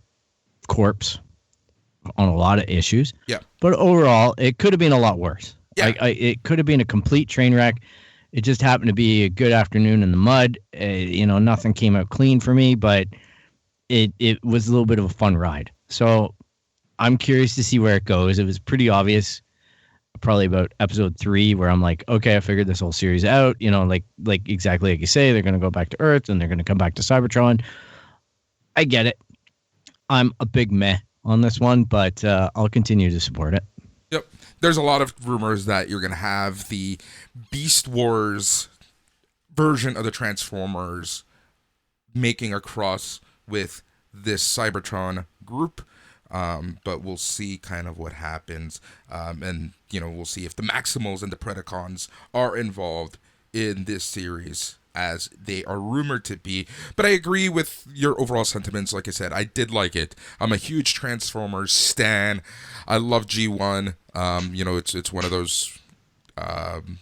corpse on a lot of issues. Yeah. But overall, it could have been a lot worse. Yeah. It could have been a complete train wreck. It just happened to be a good afternoon in the mud. Nothing came out clean for me, but it was a little bit of a fun ride. So I'm curious to see where it goes. It was pretty obvious probably about episode 3, where I'm like, okay, I figured this whole series out. Like exactly like you say, they're gonna go back to Earth and they're gonna come back to Cybertron. I get it. I'm a big meh on this one, but I'll continue to support it. Yep. There's a lot of rumors that you're going to have the Beast Wars version of the Transformers making a cross with this Cybertron group. But we'll see kind of what happens. And, we'll see if the Maximals and the Predacons are involved in this series, as they are rumored to be. But I agree with your overall sentiments. Like I said, I did like it. I'm a huge Transformers stan. I love G1. It's one of those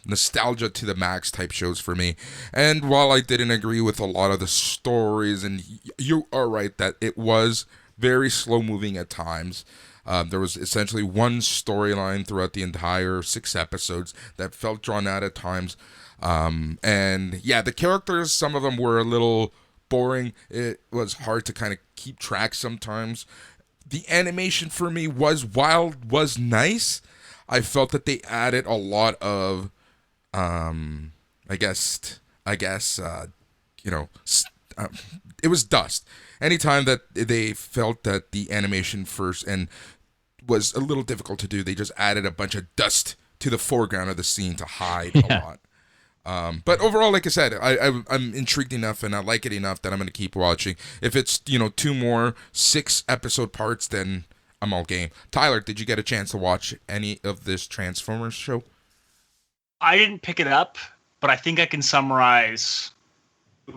nostalgia to the max type shows for me. And while I didn't agree with a lot of the stories, and you are right that it was very slow moving at times. There was essentially one storyline throughout the entire 6 episodes that felt drawn out at times. And yeah, the characters, some of them were a little boring. It was hard to kind of keep track sometimes. The animation for me was nice. I felt that they added a lot of, it was dust. Anytime that they felt that the animation first and was a little difficult to do, they just added a bunch of dust to the foreground of the scene to hide a lot. But overall, like I said, I'm intrigued enough and I like it enough that I'm going to keep watching. If it's, 2 more 6-episode parts, then I'm all game. Tyler, did you get a chance to watch any of this Transformers show? I didn't pick it up, but I think I can summarize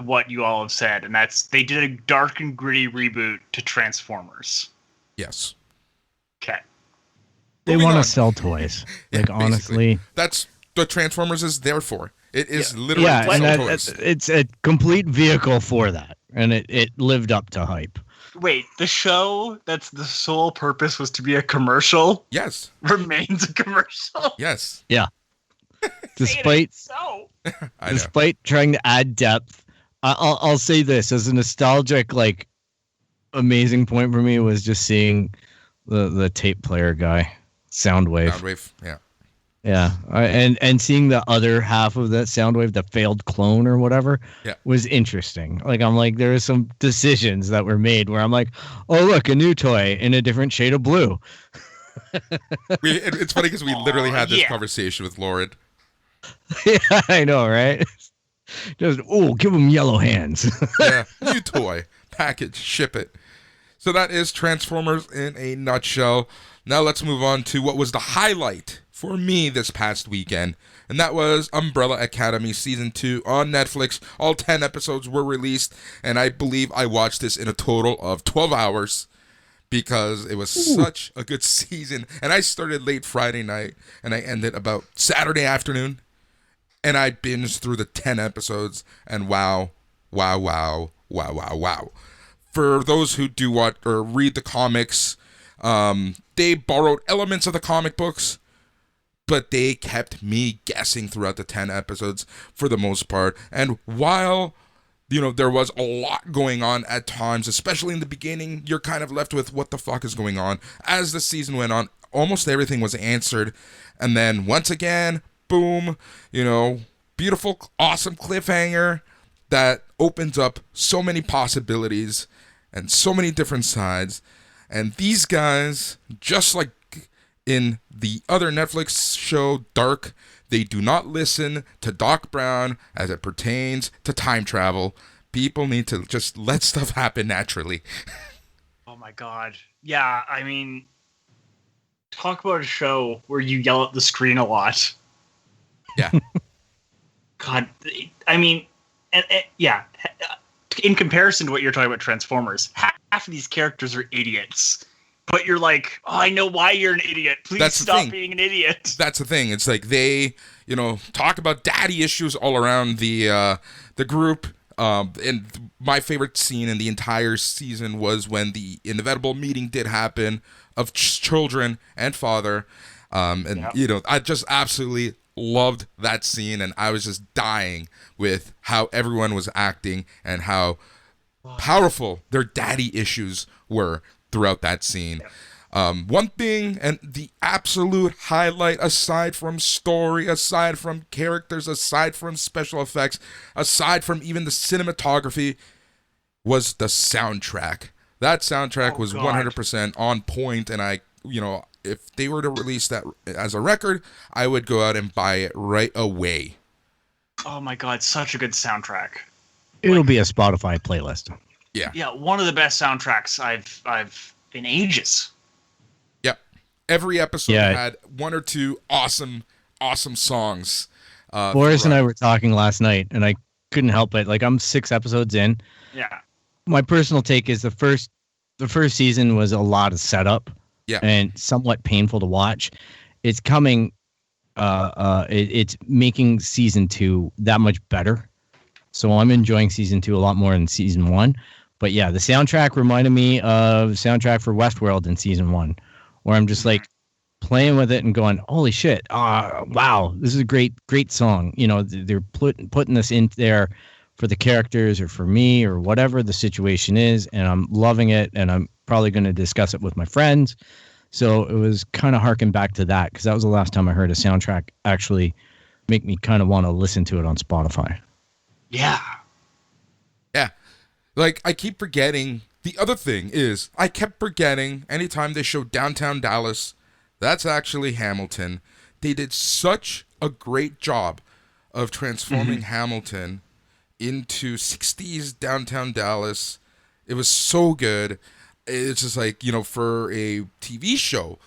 what you all have said, and that's they did a dark and gritty reboot to Transformers. Yes. Okay. They want to sell toys. Like, honestly. That's what Transformers is there for. It is literally toys. It's a complete vehicle for that, and it lived up to hype. Wait, the show that's the sole purpose was to be a commercial? Yes. Remains a commercial? Yes. Yeah. Despite trying to add depth, I'll say this as a nostalgic, like, amazing point for me was just seeing the tape player guy, Soundwave. Yeah. Yeah, and seeing the other half of that Soundwave, the failed clone or whatever, was interesting. Like, I'm like, there are some decisions that were made where I'm like, oh, look, a new toy in a different shade of blue. It's funny because we literally had this conversation with Lauren. Yeah, I know, right? Just, give him yellow hands. Yeah, new toy, package, ship it. So that is Transformers in a nutshell. Now let's move on to what was the highlight for me this past weekend, and that was Umbrella Academy Season 2 on Netflix. All 10 episodes were released, and I believe I watched this in a total of 12 hours because it was such a good season. And I started late Friday night, and I ended about Saturday afternoon, and I binged through the 10 episodes, and wow. For those who do watch or read the comics, they borrowed elements of the comic books, but they kept me guessing throughout the 10 episodes for the most part. And while, there was a lot going on at times, especially in the beginning, you're kind of left with what the fuck is going on. As the season went on, almost everything was answered. And then once again, boom, beautiful, awesome cliffhanger that opens up so many possibilities and so many different sides. And these guys, just like in the other Netflix show, Dark, they do not listen to Doc Brown as it pertains to time travel. People need to just let stuff happen naturally. Oh my god. Yeah, I mean, talk about a show where you yell at the screen a lot. Yeah. God, I mean, yeah. In comparison to what you're talking about Transformers, half of these characters are idiots. But you're like, oh, I know why you're an idiot. Please stop being an idiot. That's the thing. It's like they, talk about daddy issues all around the group. And my favorite scene in the entire season was when the inevitable meeting did happen of children and father. I just absolutely loved that scene. And I was just dying with how everyone was acting and how powerful their daddy issues were throughout that scene. One thing, and the absolute highlight, aside from story, aside from characters, aside from special effects, aside from even the cinematography, was the soundtrack. That soundtrack was 100% on point, and if they were to release that as a record, I would go out and buy it right away. Oh my God, such a good soundtrack. It'll be a Spotify playlist. Yeah. Yeah, one of the best soundtracks I've in ages. Yep. Every episode had one or two awesome songs. Boris and I were talking last night, and I couldn't help it. Like, I'm 6 episodes in. Yeah. My personal take is the first season was a lot of setup. Yeah. And somewhat painful to watch. It's coming. It's making season 2 that much better. So I'm enjoying season 2 a lot more than season 1. But yeah, the soundtrack reminded me of the soundtrack for Westworld in season 1, where I'm just like playing with it and going, "Holy shit! Wow, this is a great song." You know, they're putting this in there for the characters or for me or whatever the situation is, and I'm loving it, and I'm probably going to discuss it with my friends. So it was kind of harking back to that, because that was the last time I heard a soundtrack actually make me kind of want to listen to it on Spotify. Yeah. Yeah. Like, I keep forgetting. The other thing is, I kept forgetting anytime they show downtown Dallas, that's actually Hamilton. They did such a great job of transforming Hamilton into 60s downtown Dallas. It was so good. It's just like, for a TV show,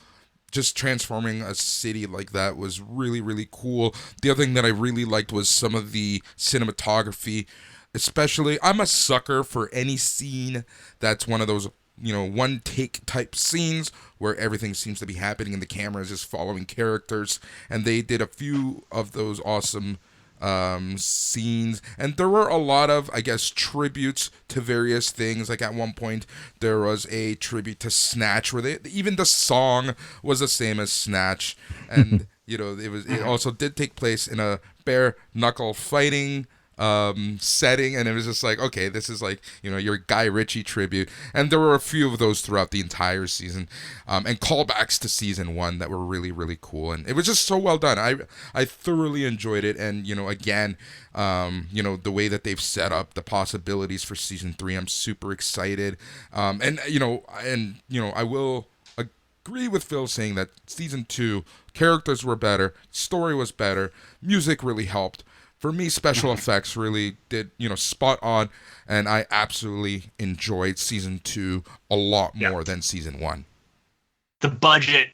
just transforming a city like that was really, really cool. The other thing that I really liked was some of the cinematography, especially. I'm a sucker for any scene that's one of those, one take type scenes where everything seems to be happening and the camera is just following characters. And they did a few of those awesome scenes, and there were a lot of, I guess, tributes to various things. Like, at one point there was a tribute to Snatch, where even the song was the same as Snatch, and it also did take place in a bare knuckle fighting setting, and it was just like, okay, this is like, your Guy Ritchie tribute. And there were a few of those throughout the entire season, and callbacks to season 1 that were really, really cool, and it was just so well done. I thoroughly enjoyed it, and again, the way that they've set up the possibilities for season 3, I'm super excited. And I will agree with Phil saying that season 2 characters were better, story was better, music really helped. For me, special effects really did, spot on, and I absolutely enjoyed season 2 a lot more than season 1. The budget,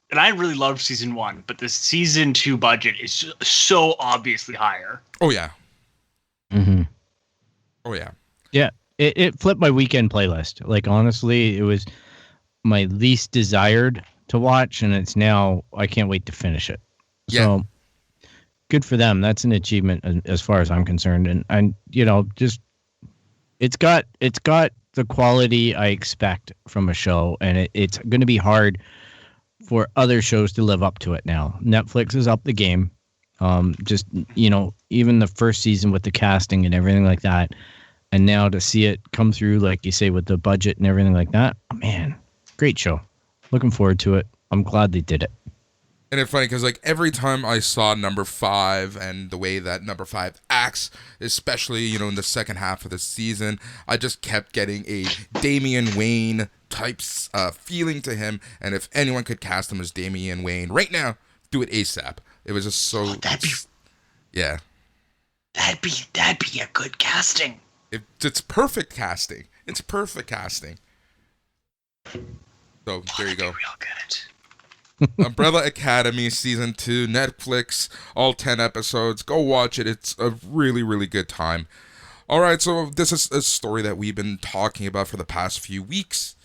and I really loved season 1, but the season 2 budget is so obviously higher. Oh, yeah. Mm-hmm. Oh, yeah. Yeah, it flipped my weekend playlist. Like, honestly, it was my least desired to watch, and it's now, I can't wait to finish it. So, good for them. That's an achievement as far as I'm concerned. And just it's got the quality I expect from a show, and it's going to be hard for other shows to live up to it now. Netflix is up the game. Even the first season with the casting and everything like that, and now to see it come through, like you say, with the budget and everything like that, man, great show. Looking forward to it. I'm glad they did it. And it's funny because, like, every time I saw number 5 and the way that number 5 acts, especially, in the second half of the season, I just kept getting a Damian Wayne type feeling to him. And if anyone could cast him as Damian Wayne right now, do it ASAP. It was just so... yeah. That'd be a good casting. It's perfect casting. It's perfect casting. So, there you go. Real good. Umbrella Academy season 2, Netflix, all 10 episodes. Go watch it. It's a really, really good time. All right, so this is a story that we've been talking about for the past few weeks,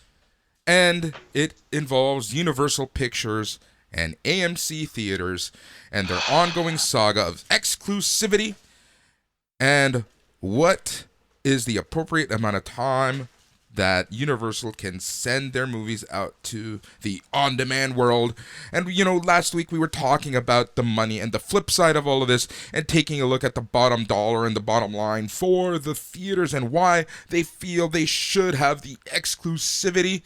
and it involves Universal Pictures and AMC Theaters and their ongoing saga of exclusivity and what is the appropriate amount of time that Universal can send their movies out to the on-demand world. And, last week we were talking about the money and the flip side of all of this, and taking a look at the bottom dollar and the bottom line for the theaters and why they feel they should have the exclusivity.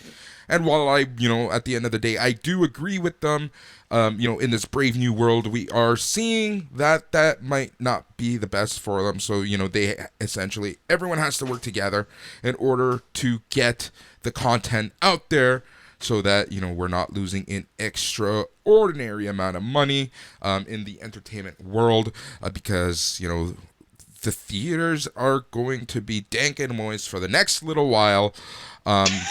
And while I, at the end of the day, I do agree with them, in this brave new world, we are seeing that might not be the best for them. So, they essentially, everyone has to work together in order to get the content out there so that, we're not losing an extraordinary amount of money in the entertainment world because, the theaters are going to be dank and moist for the next little while.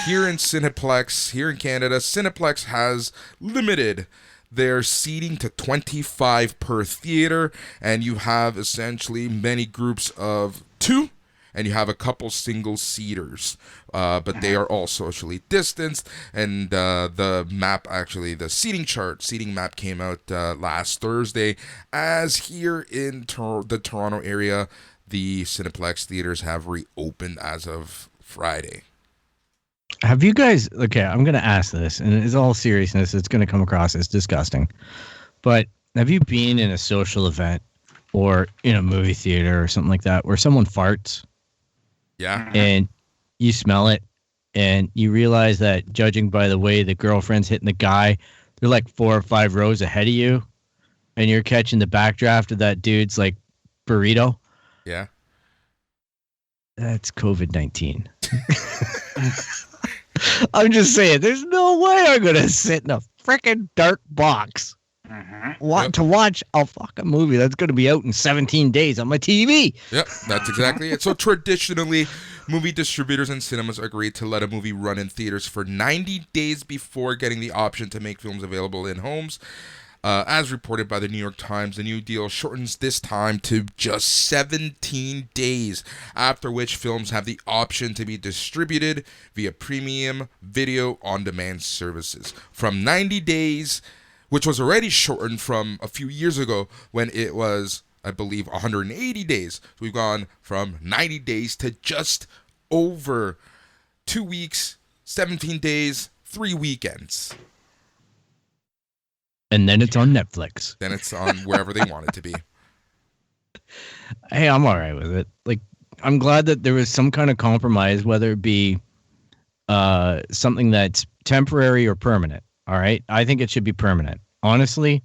Here in Cineplex, here in Canada, Cineplex has limited their seating to 25 per theater, and you have essentially many groups of 2, and you have a couple single seaters, but they are all socially distanced. And the map, actually, the seating map came out last Thursday, as here in the Toronto area, the Cineplex theaters have reopened as of Friday. Have you guys, okay, I'm going to ask this, and it's all seriousness, it's going to come across as disgusting, but have you been in a social event or in a movie theater or something like that where someone farts? Yeah. And you smell it, and you realize that judging by the way the girlfriend's hitting the guy, they're like 4 or 5 rows ahead of you, and you're catching the backdraft of that dude's like burrito? Yeah. That's COVID-19. I'm just saying, there's no way I'm going to sit in a freaking dark box to watch a fucking movie that's going to be out in 17 days on my TV. Yep, that's exactly it. So traditionally, movie distributors and cinemas agreed to let a movie run in theaters for 90 days before getting the option to make films available in homes. As reported by the New York Times, the new deal shortens this time to just 17 days, after which films have the option to be distributed via premium video on-demand services. From 90 days, which was already shortened from a few years ago when it was, I believe, 180 days. So we've gone from 90 days to just over 2 weeks, 17 days, 3 weekends. And then it's on Netflix. Then it's on wherever they want it to be. Hey, I'm all right with it. Like, I'm glad that there was some kind of compromise, whether it be something that's temporary or permanent. All right. I think it should be permanent. Honestly,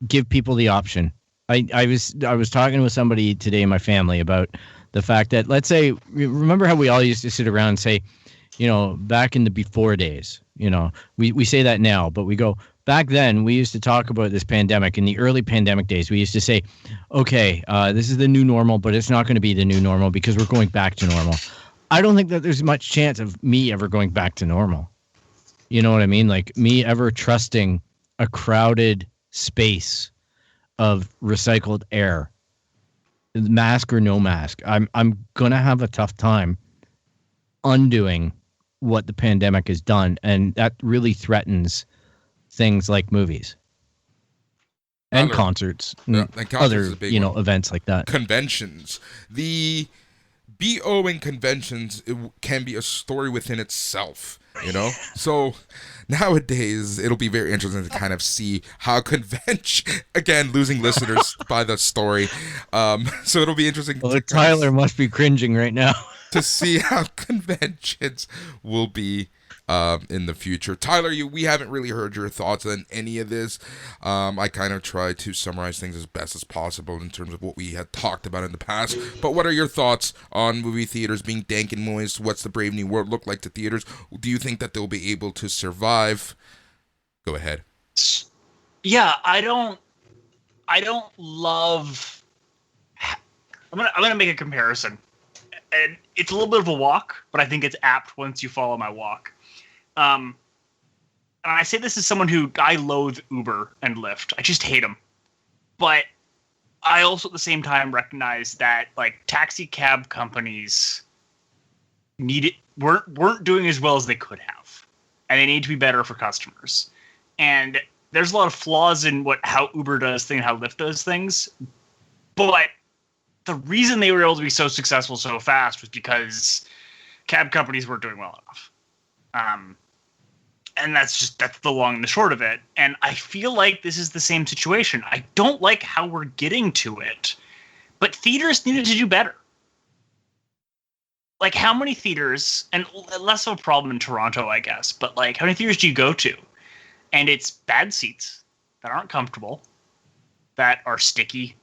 give people the option. I was talking with somebody today in my family about the fact that, let's say, remember how we all used to sit around and say, back in the before days, we say that now, but we go, back then, we used to talk about this pandemic. In the early pandemic days, we used to say, okay, this is the new normal, but it's not going to be the new normal because we're going back to normal. I don't think that there's much chance of me ever going back to normal. You know what I mean? Like, me ever trusting a crowded space of recycled air, mask or no mask. I'm going to have a tough time undoing what the pandemic has done, and that really threatens things like movies and concerts and other events like that. Conventions. The BO in conventions, it can be a story within itself, So nowadays, it'll be very interesting to kind of see how again, losing listeners by the story. So it'll be interesting. Well, Tyler must be cringing right now. To see how conventions will be in the future. Tyler, we haven't really heard your thoughts on any of this. I kind of tried to summarize things as best as possible in terms of what we had talked about in the past. But what are your thoughts on movie theaters being dank and moist? What's the brave new world look like to theaters? Do you think that they'll be able to survive? Go ahead. Yeah, I don't love. I'm gonna make a comparison, and it's a little bit of a walk, but I think it's apt once you follow my walk. And I say this as someone who I loathe Uber and Lyft. I just hate them. But I also at the same time recognize that like taxi cab companies weren't doing as well as they could have, and they need to be better for customers. And there's a lot of flaws in how Uber does things, how Lyft does things. But the reason they were able to be so successful so fast was because cab companies weren't doing well enough. And that's the long and the short of it. And I feel like this is the same situation. I don't like how we're getting to it, but theaters needed to do better. like, how many theaters, and less of a problem in Toronto, I guess, but like, how many theaters do you go to? And it's bad seats that aren't comfortable, that are sticky.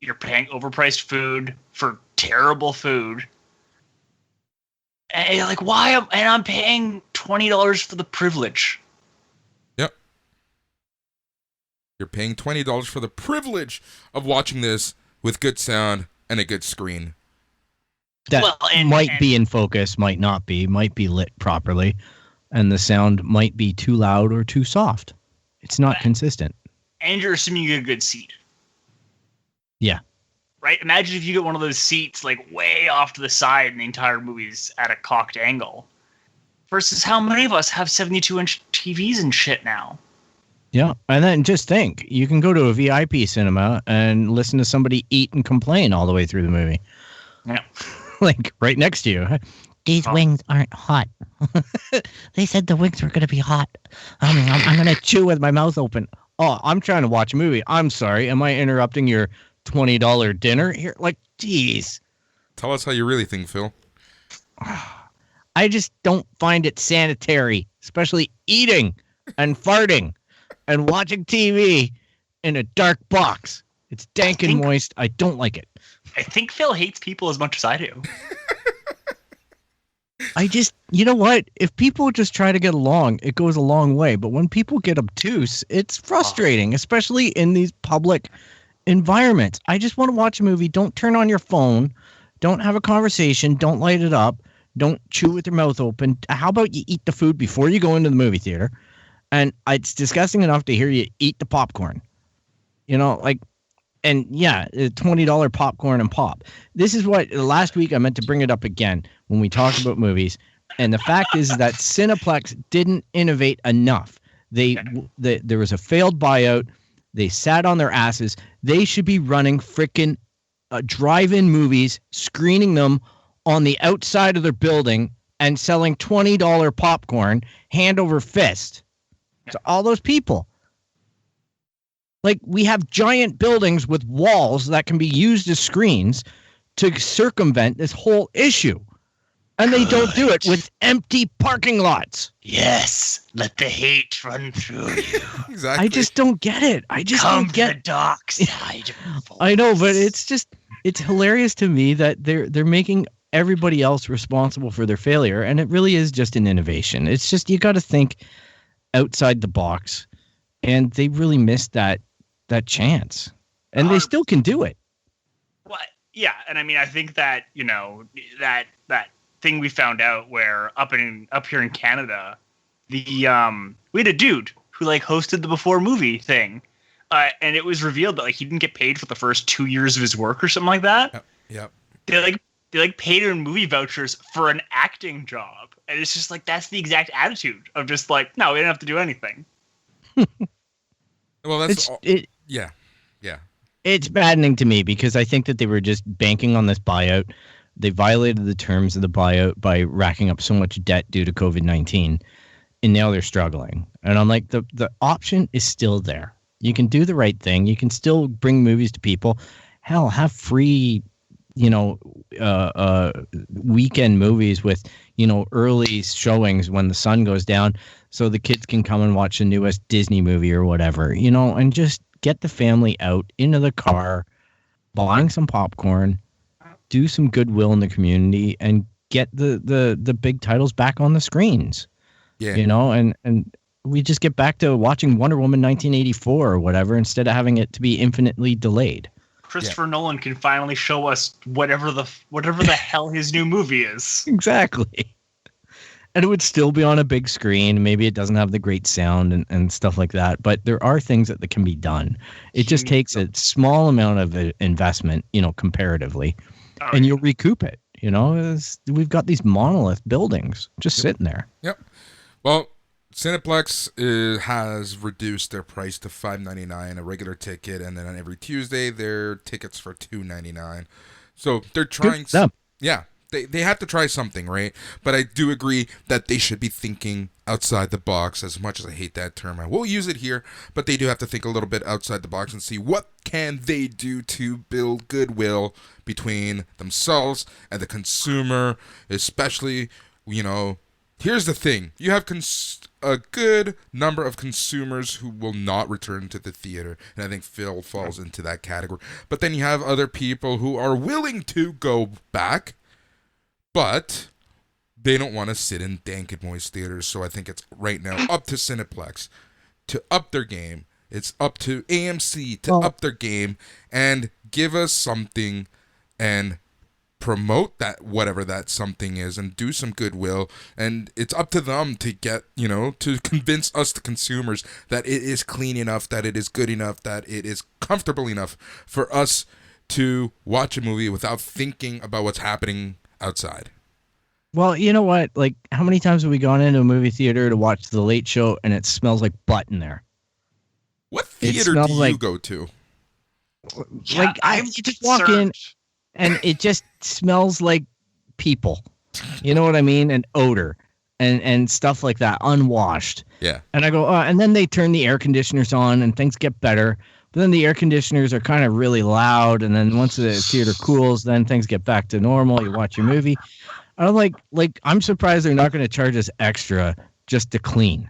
You're paying overpriced food for terrible food. And you're like, why? And I'm paying $20 for the privilege. Yep. You're paying $20 for the privilege of watching this with good sound and a good screen. That might be in focus, might not be, might be lit properly, and the sound might be too loud or too soft. It's not consistent. And you're assuming you get a good seat. Yeah. Right? Imagine if you get one of those seats like way off to the side and the entire movie's at a cocked angle. Versus how many of us have 72-inch TVs and shit now? Yeah. And then just think, you can go to a VIP cinema and listen to somebody eat and complain all the way through the movie. Yeah. Like right next to you. These wings aren't hot. They said the wings were going to be hot. I'm going to chew with my mouth open. Oh, I'm trying to watch a movie. I'm sorry. Am I interrupting your $20 dinner here? Like, geez. Tell us how you really think, Phil. I just don't find it sanitary, especially eating and farting and watching TV in a dark box. It's dank and moist. I don't like it. I think Phil hates people as much as I do. You know what? If people just try to get along, it goes a long way. But when people get obtuse, it's frustrating, especially in these public environments. I just want to watch a movie. Don't turn on your phone. Don't have a conversation. Don't light it up. Don't chew with your mouth open. How about you eat the food before you go into the movie theater? And it's disgusting enough to hear you eat the popcorn. You know, like, and yeah, $20 popcorn and pop. This is what last week I meant to bring it up again when we talked about movies. And the fact is that Cineplex didn't innovate enough. There was a failed buyout. They sat on their asses. They should be running frickin' drive-in movies, screening them on the outside of their building and selling $20 popcorn hand over fist to all those people. Like, we have giant buildings with walls that can be used as screens to circumvent this whole issue. And they don't do it with empty parking lots. Yes, let the hate run through you. Exactly. I just don't get it. I just don't get the dark side of the force. I know, but it's hilarious to me that they're making everybody else responsible for their failure, and it really is just an innovation. It's just, you got to think outside the box, and they really missed that chance, and they still can do it. What? Yeah, and I mean, I think that, you know, that thing we found out where up here in Canada, we had a dude who like hosted the before movie thing, and it was revealed that like he didn't get paid for the first 2 years of his work or something like that. Yep. They paid him movie vouchers for an acting job, and it's just like that's the exact attitude of just like, no, we didn't have to do anything. Well, yeah. It's maddening to me because I think that they were just banking on this buyout. They violated the terms of the buyout by racking up so much debt due to COVID-19, and now they're struggling. And I'm like, the option is still there. You can do the right thing. You can still bring movies to people. Hell, have free, weekend movies with, early showings when the sun goes down so the kids can come and watch the newest Disney movie or whatever, and just get the family out into the car, buying some popcorn, do some goodwill in the community, and get the big titles back on the screens. Yeah. And we just get back to watching Wonder Woman 1984 or whatever instead of having it to be infinitely delayed. Christopher Nolan can finally show us whatever the hell his new movie is. Exactly. And it would still be on a big screen. Maybe it doesn't have the great sound and stuff like that. But there are things that can be done. It just takes a small amount of investment, comparatively. And you'll recoup it. We've got these monolith buildings just sitting there. Yep. Well, Cineplex has reduced their price to $5.99 a regular ticket, and then on every Tuesday their tickets for $2.99. So they're trying. They have to try something, right? But I do agree that they should be thinking outside the box. As much as I hate that term, I will use it here, but they do have to think a little bit outside the box and see what can they do to build goodwill between themselves and the consumer, especially, here's the thing. You have a good number of consumers who will not return to the theater, and I think Phil falls into that category. But then you have other people who are willing to go back, but they don't want to sit in dank and moist theaters. So I think it's right now up to Cineplex to up their game. It's up to AMC to up their game and give us something and promote that, whatever that something is, and do some goodwill. And it's up to them to get, to convince us, the consumers, that it is clean enough, that it is good enough, that it is comfortable enough for us to watch a movie without thinking about what's happening outside. Well, you know what? Like, how many times have we gone into a movie theater to watch The Late Show and it smells like butt in there? What theater do you go to? Like, you just walk in and it just smells like people. You know what I mean? And odor and stuff like that, unwashed. Yeah. And I go, and then they turn the air conditioners on and things get better. But then the air conditioners are kind of really loud. And then once the theater cools, then things get back to normal. You watch your movie. I'm like, I'm surprised they're not going to charge us extra just to clean.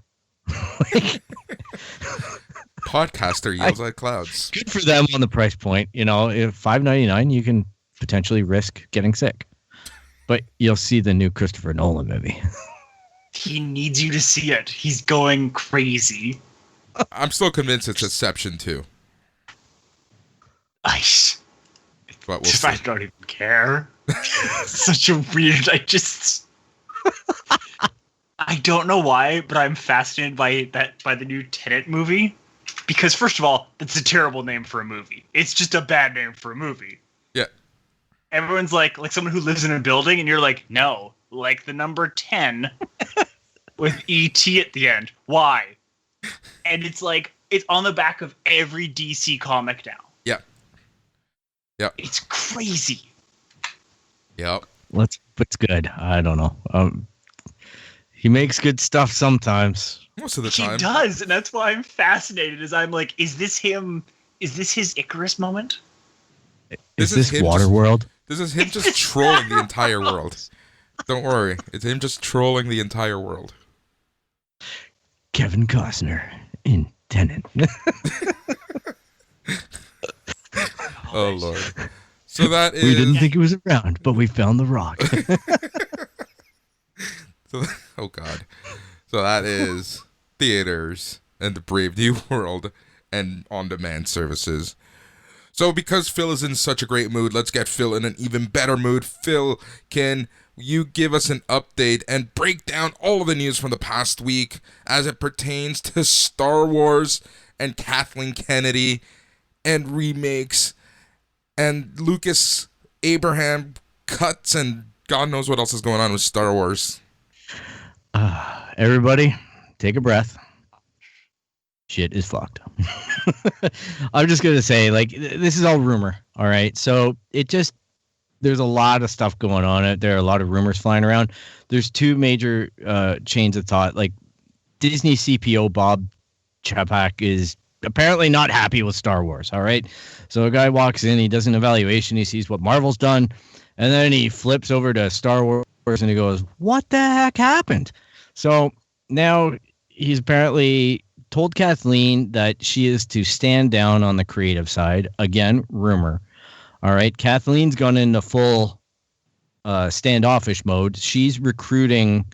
Podcaster yells at clouds. Good for them on the price point. If $5.99, you can potentially risk getting sick. But you'll see the new Christopher Nolan movie. He needs you to see it. He's going crazy. I'm still convinced it's Inception 2. But I don't even care. Such a weird. I don't know why, but I'm fascinated by the new Tenet movie. Because first of all, that's a terrible name for a movie. It's just a bad name for a movie. Yeah. Everyone's like someone who lives in a building, and you're like, no, like the number 10 with E.T. at the end. Why? And it's like, it's on the back of every DC comic now. Yeah. Yeah. It's crazy. Yep. It's good. I don't know. He makes good stuff sometimes. Most of the time. He does, and that's why I'm fascinated. Is I'm like, is this him? Is this his Icarus moment? Is this Waterworld? This is him just trolling the entire world. Don't worry. It's him just trolling the entire world. Kevin Costner in Tenet. Oh, Lord. So that is... We didn't think it was around, but we found the rock. Oh, God. So that is theaters and the Brave New World and on-demand services. So because Phil is in such a great mood, let's get Phil in an even better mood. Phil, can you give us an update and break down all of the news from the past week as it pertains to Star Wars and Kathleen Kennedy and remakes and Lucas Abraham cuts and God knows what else is going on with Star Wars? Everybody, take a breath. Shit is fucked. I'm just going to say, this is all rumor, all right? So there's a lot of stuff going on. There are a lot of rumors flying around. There's two major chains of thought. Like, Disney CPO Bob Chapek is apparently not happy with Star Wars, all right? So a guy walks in, he does an evaluation, he sees what Marvel's done, and then he flips over to Star Wars and he goes, what the heck happened? So now he's apparently told Kathleen that she is to stand down on the creative side. Again, rumor. All right. Kathleen's gone into full standoffish mode. She's recruiting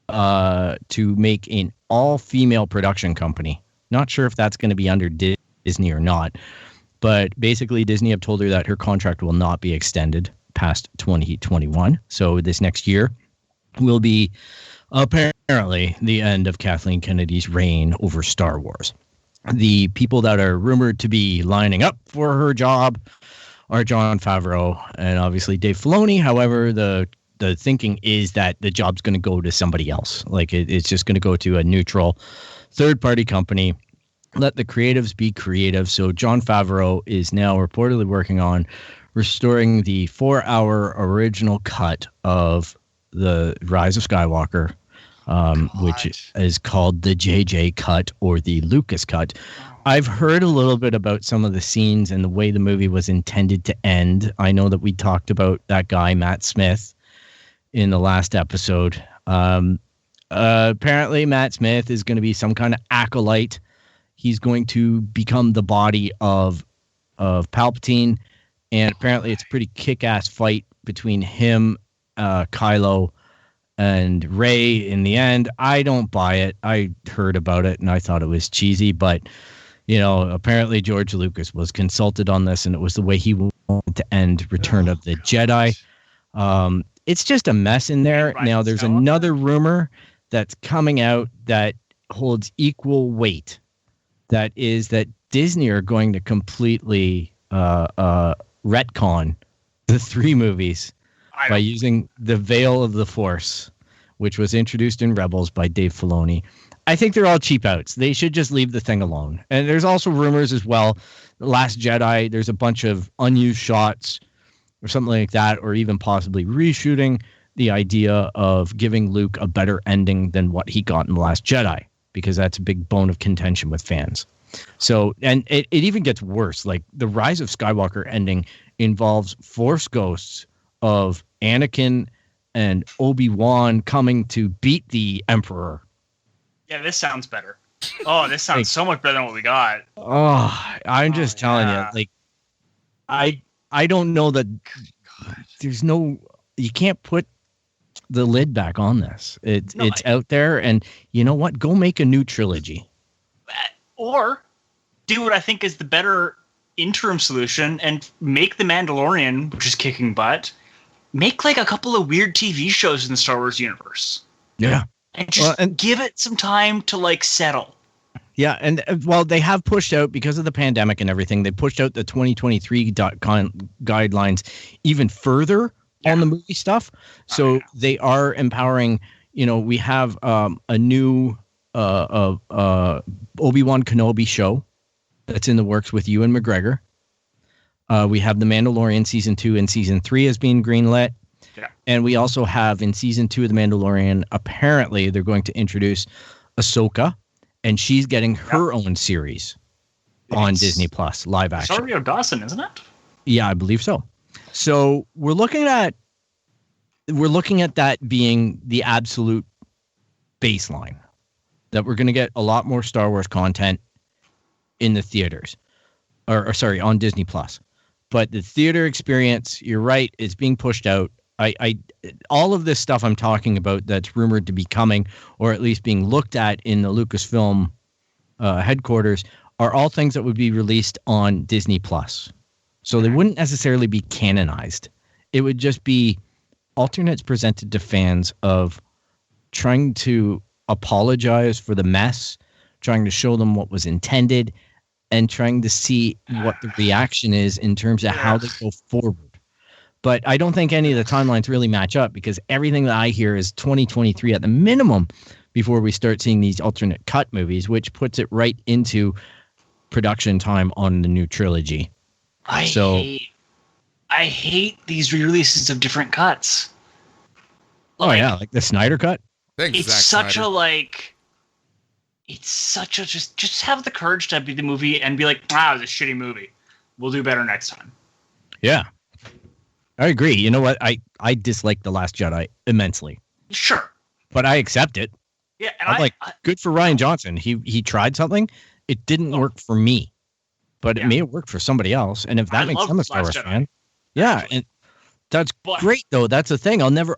to make an all-female production company. Not sure if that's going to be under Disney or not. But basically, Disney have told her that her contract will not be extended past 2021. So this next year will be apparently the end of Kathleen Kennedy's reign over Star Wars. The people that are rumored to be lining up for her job are Jon Favreau and obviously Dave Filoni. However, the thinking is that the job's going to go to somebody else. Like it's just going to go to a neutral third-party company. Let the creatives be creative. So Jon Favreau is now reportedly working on restoring the 4-hour original cut of The Rise of Skywalker, which is called the JJ cut or the Lucas cut. I've heard a little bit about some of the scenes and the way the movie was intended to end. I know that we talked about that guy, Matt Smith, in the last episode. Apparently, Matt Smith is going to be some kind of acolyte. He's going to become the body of Palpatine, and apparently it's a pretty kick-ass fight between him, Kylo, and Rey in the end. I don't buy it. I heard about it, and I thought it was cheesy, but apparently George Lucas was consulted on this, and it was the way he wanted to end Return of the Jedi. It's just a mess in there. Now, there's another rumor that's coming out that holds equal weight. That is that Disney are going to completely retcon the 3 movies by using the Veil of the Force, which was introduced in Rebels by Dave Filoni. I think they're all cheap outs. They should just leave the thing alone. And there's also rumors as well. The Last Jedi, there's a bunch of unused shots or something like that, or even possibly reshooting the idea of giving Luke a better ending than what he got in The Last Jedi, because that's a big bone of contention with fans. So, and it even gets worse. Like, the Rise of Skywalker ending involves Force ghosts of Anakin and Obi-Wan coming to beat the Emperor. Yeah, this sounds better. Oh, this sounds so much better than what we got. Oh, I'm just telling you, like, I don't know that there's you can't put the lid back on this. It's out there, and you know what? Go make a new trilogy. Or do what I think is the better interim solution and make The Mandalorian, which is kicking butt, make like a couple of weird TV shows in the Star Wars universe. Yeah. And just give it some time to like settle. Yeah, and they have pushed out, because of the pandemic and everything, they pushed out the 2023 guidelines even further on the movie stuff. So they are empowering, we have a new Obi-Wan Kenobi show that's in the works with Ewan McGregor. We have The Mandalorian season 2 and season 3 as being greenlit. Yeah. And we also have in season 2 of The Mandalorian, apparently they're going to introduce Ahsoka, and she's getting her own series on Disney Plus, live action. Rosario Dawson, isn't it? Yeah, I believe so. So we're looking at that being the absolute baseline, that we're going to get a lot more Star Wars content in the theaters, or sorry, on Disney Plus. But the theater experience, you're right, is being pushed out. All of this stuff I'm talking about that's rumored to be coming, or at least being looked at in the Lucasfilm headquarters, are all things that would be released on Disney Plus. So they wouldn't necessarily be canonized. It would just be alternates presented to fans of trying to apologize for the mess, trying to show them what was intended, and trying to see what the reaction is in terms of how they go forward. But I don't think any of the timelines really match up, because everything that I hear is 2023 at the minimum before we start seeing these alternate cut movies, which puts it right into production time on the new trilogy. I hate these re-releases of different cuts. Like the Snyder cut. Thanks, it's Zack such Snyder. just have the courage to be the movie and be like, it was a shitty movie. We'll do better next time. Yeah. I agree. You know what? I dislike The Last Jedi immensely. Sure. But I accept it. Yeah, and good for Rian Johnson. He tried something. It didn't work for me. But it may have worked for somebody else. And if that makes them a Star Wars fan. Yeah, and that's great though. That's the thing. I'll never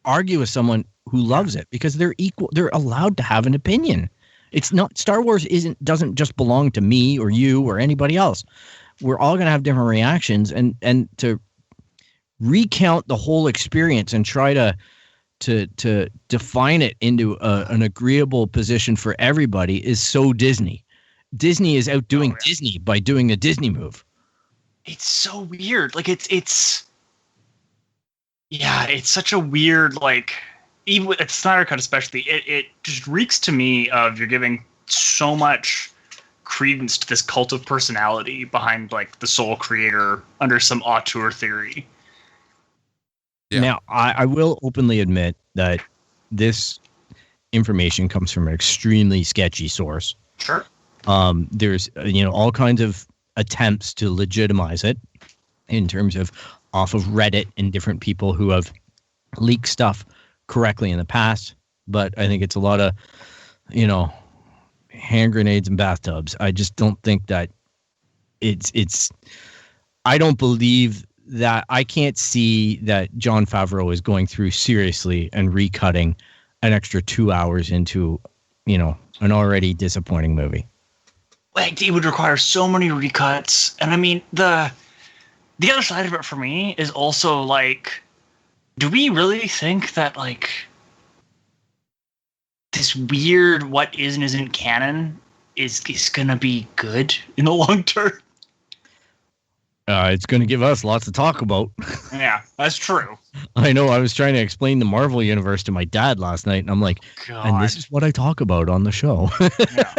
argue with someone who loves it, because they're equal. They're allowed to have an opinion. It's not, Star Wars doesn't just belong to me or you or anybody else. We're all going to have different reactions, and to recount the whole experience and try to define it into an agreeable position for everybody is so Disney. Disney is outdoing Disney by doing a Disney move. It's so weird. Like it's such a weird, like, even with Snyder Cut especially, it just reeks to me of you're giving so much credence to this cult of personality behind like the sole creator under some auteur theory. Yeah. Now, I will openly admit that this information comes from an extremely sketchy source. Sure. There's all kinds of attempts to legitimize it in terms of off of Reddit and different people who have leaked stuff correctly in the past. But I think it's a lot of, hand grenades and bathtubs. I just don't think that I don't believe that. I can't see that Jon Favreau is going through seriously and recutting an extra 2 hours into, an already disappointing movie. Like, it would require so many recuts. And I mean, the other side of it for me is also like, do we really think that like this weird what is and isn't canon is gonna be good in the long term? It's going to give us lots to talk about. Yeah, that's true. I know. I was trying to explain the Marvel universe to my dad last night, and I'm like, God. and this is what I talk about on the show. Yeah.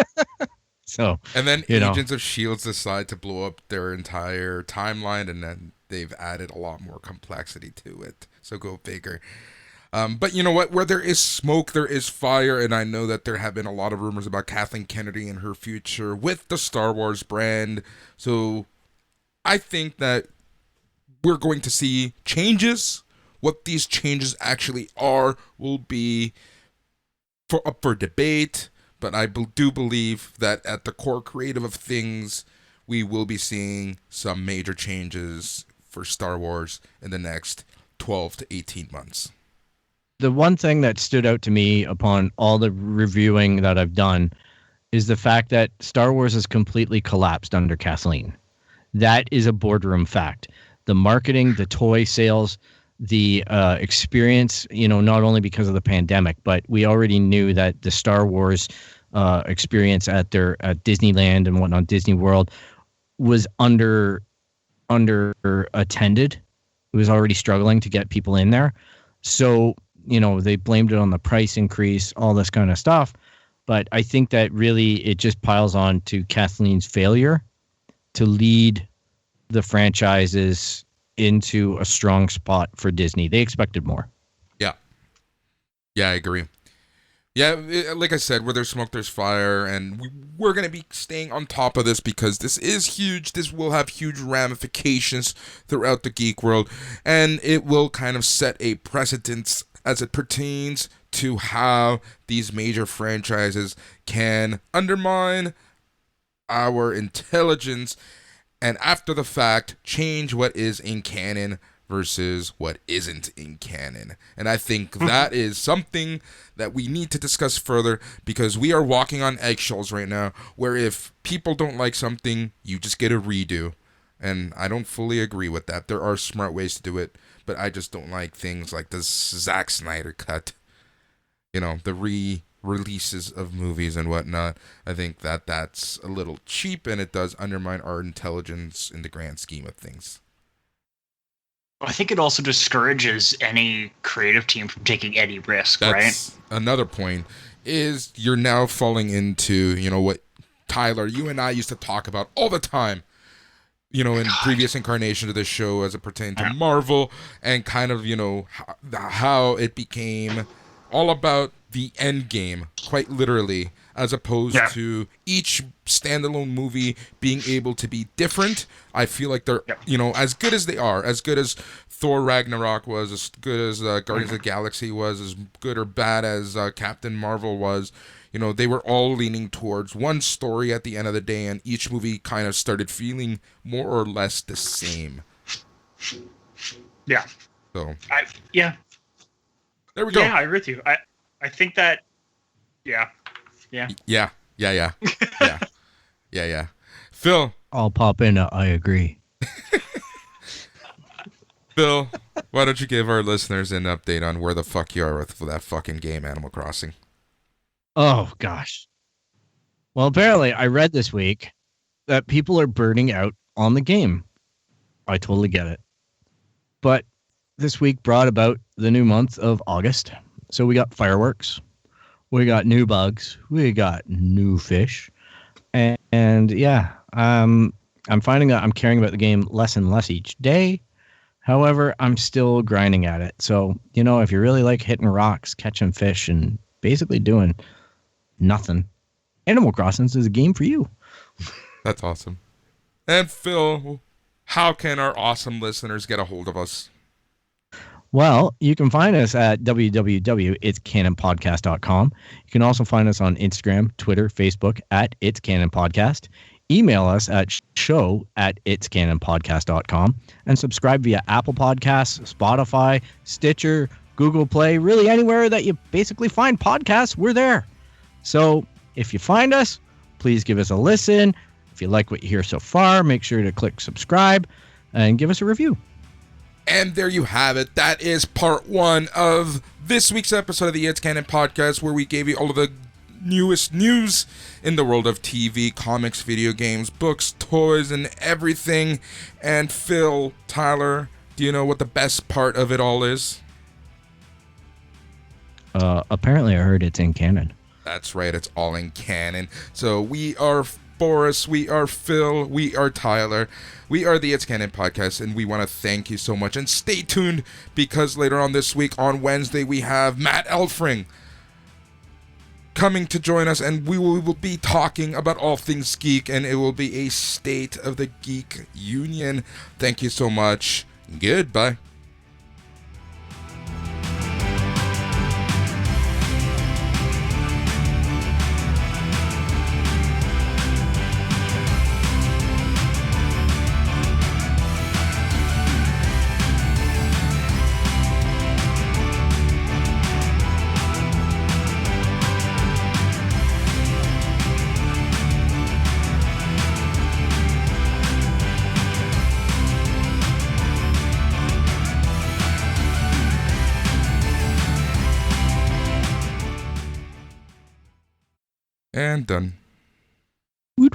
So, And then Agents of S.H.I.E.L.D. decide to blow up their entire timeline, and then they've added a lot more complexity to it. So go figure. But you know what? Where there is smoke, there is fire, and I know that there have been a lot of rumors about Kathleen Kennedy and her future with the Star Wars brand. So I think that we're going to see changes. What these changes actually are will be up for debate. But I do believe that at the core creative of things, we will be seeing some major changes for Star Wars in the next 12 to 18 months. the one thing that stood out to me upon all the reviewing that I've done is the fact that Star Wars has completely collapsed under Kathleen. That is a boardroom fact. The marketing, the toy sales, the experience, not only because of the pandemic, but we already knew that the Star Wars experience at Disneyland and whatnot, Disney World, was under attended. It was already struggling to get people in there. So, they blamed it on the price increase, all this kind of stuff. But I think that really it just piles on to Kathleen's failure to lead the franchises into a strong spot for Disney. They expected more. Yeah, I agree. Yeah, like I said, where there's smoke, there's fire, and we're going to be staying on top of this because this is huge. This will have huge ramifications throughout the geek world, and it will kind of set a precedence as it pertains to how these major franchises can undermine our intelligence and after the fact change what is in canon versus what isn't in canon. And I think that is something that we need to discuss further because we are walking on eggshells right now where if people don't like something, you just get a redo. And I don't fully agree with that. There are smart ways to do it, but I just don't like things like the Zack Snyder cut. The re-releases of movies and whatnot. I think that that's a little cheap and it does undermine our intelligence in the grand scheme of things. I think it also discourages any creative team from taking any risk, That's right? Another point is you're now falling into, what Tyler, you and I used to talk about all the time, in previous incarnations of this show as it pertained to Marvel and kind of, how it became all about the end game, quite literally, as opposed to each standalone movie being able to be different. I feel like they're, as good as they are, as good as Thor Ragnarok was, as good as Guardians of the Galaxy was, as good or bad as Captain Marvel was, they were all leaning towards one story at the end of the day, and each movie kind of started feeling more or less the same. Yeah. So. There we go. Yeah, I agree with you. I think that. Yeah. Yeah. Phil. I'll pop in. I agree. Phil, why don't you give our listeners an update on where the fuck you are with that fucking game, Animal Crossing? Oh, gosh. Well, apparently I read this week that people are burning out on the game. I totally get it. But this week brought about the new month of August. So we got fireworks. We got new bugs. We got new fish. And yeah, I'm finding that I'm caring about the game less and less each day. However, I'm still grinding at it. So, if you really like hitting rocks, catching fish, and basically doing nothing, Animal Crossing is a game for you. That's awesome. And Phil, how can our awesome listeners get a hold of us? Well, you can find us at www.itscanonpodcast.com. You can also find us on Instagram, Twitter, Facebook at It's Canon Podcast. Email us at show@itscanonpodcast.com and subscribe via Apple Podcasts, Spotify, Stitcher, Google Play, really anywhere that you basically find podcasts, we're there. So if you find us, please give us a listen. If you like what you hear so far, make sure to click subscribe and give us a review. And there you have it. That is part 1 of this week's episode of the It's Canon Podcast, where we gave you all of the newest news in the world of TV, comics, video games, books, toys, and everything. And Phil, Tyler, do you know what the best part of it all is? Apparently I heard it's in canon. That's right, it's all in canon. So we are Boris, we are Phil, we are Tyler, we are the It's Canon Podcast, and we want to thank you so much. And stay tuned, because later on this week, on Wednesday, we have Matt Elfring coming to join us, and we will be talking about all things geek, and it will be a State of the Geek Union. Thank you so much. Goodbye. And done.